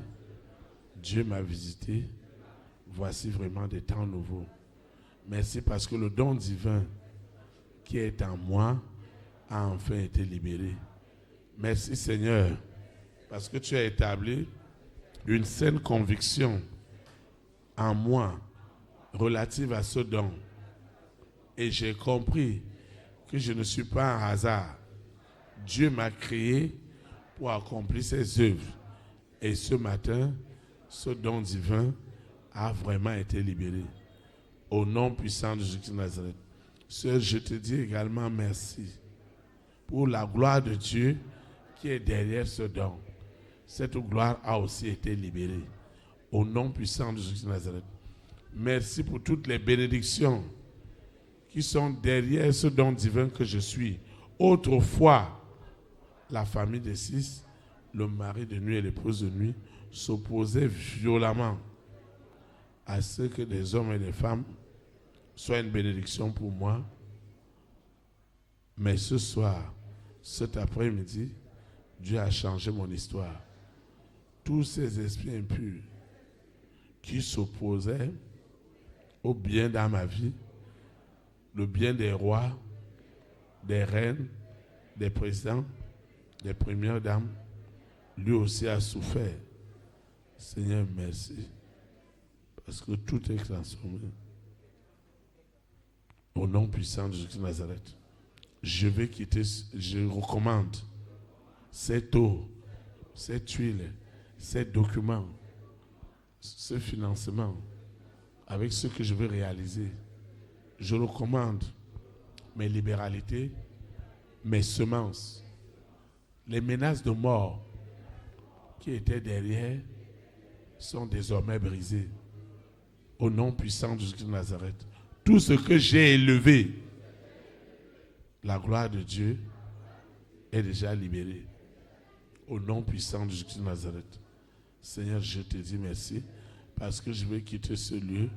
Dieu m'a visité. Voici vraiment des temps nouveaux. Merci parce que le don divin qui est en moi a enfin été libéré. Merci Seigneur parce que tu as établi une saine conviction en moi relative à ce don. Et j'ai compris que je ne suis pas un hasard. Dieu m'a créé pour accomplir ses œuvres. Et ce matin, ce don divin a vraiment été libéré. Au nom puissant de Jésus de Nazareth. Sœur, je te dis également merci pour la gloire de Dieu qui est derrière ce don. Cette gloire a aussi été libérée. Au nom puissant de Jésus de Nazareth. Merci pour toutes les bénédictions qui sont derrière ce don divin que je suis. Autrefois, la famille des 6, le mari de nuit et l'épouse de nuit, s'opposaient violemment à ce que des hommes et des femmes soient une bénédiction pour moi. Mais ce soir, cet après-midi, Dieu a changé mon histoire. Tous ces esprits impurs qui s'opposaient au bien dans ma vie, le bien des rois, des reines, des présidents, des premières dames, lui aussi a souffert. Seigneur, merci. Parce que tout est transformé. Au nom puissant de Jésus de Nazareth, je vais quitter, je recommande cette eau, cette huile, ces documents, ce financement, avec ce que je veux réaliser. Je recommande mes libéralités, mes semences, les menaces de mort qui étaient derrière sont désormais brisées. Au nom puissant de Jésus de Nazareth, tout ce que j'ai élevé, la gloire de Dieu est déjà libérée. Au nom puissant de Jésus de Nazareth. Seigneur, je te dis merci parce que je vais quitter ce lieu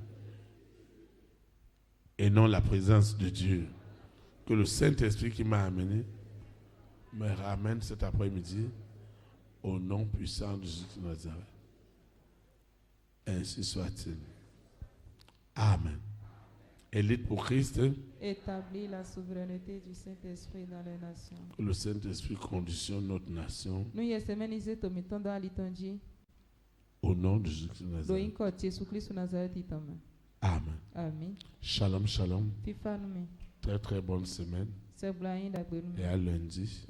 et non la présence de Dieu. Que le Saint-Esprit qui m'a amené me ramène cet après-midi au nom puissant de Jésus de Nazareth. Ainsi soit-il. Amen. Élite pour Christ. Établis la souveraineté du Saint-Esprit dans les nations. Que le Saint-Esprit conditionne notre nation. Nous y sommes tomitons dans l'Itangi. Au nom de Jésus de Nazareth. Amen. Amen. Shalom, shalom. Très très bonne semaine. Et à lundi.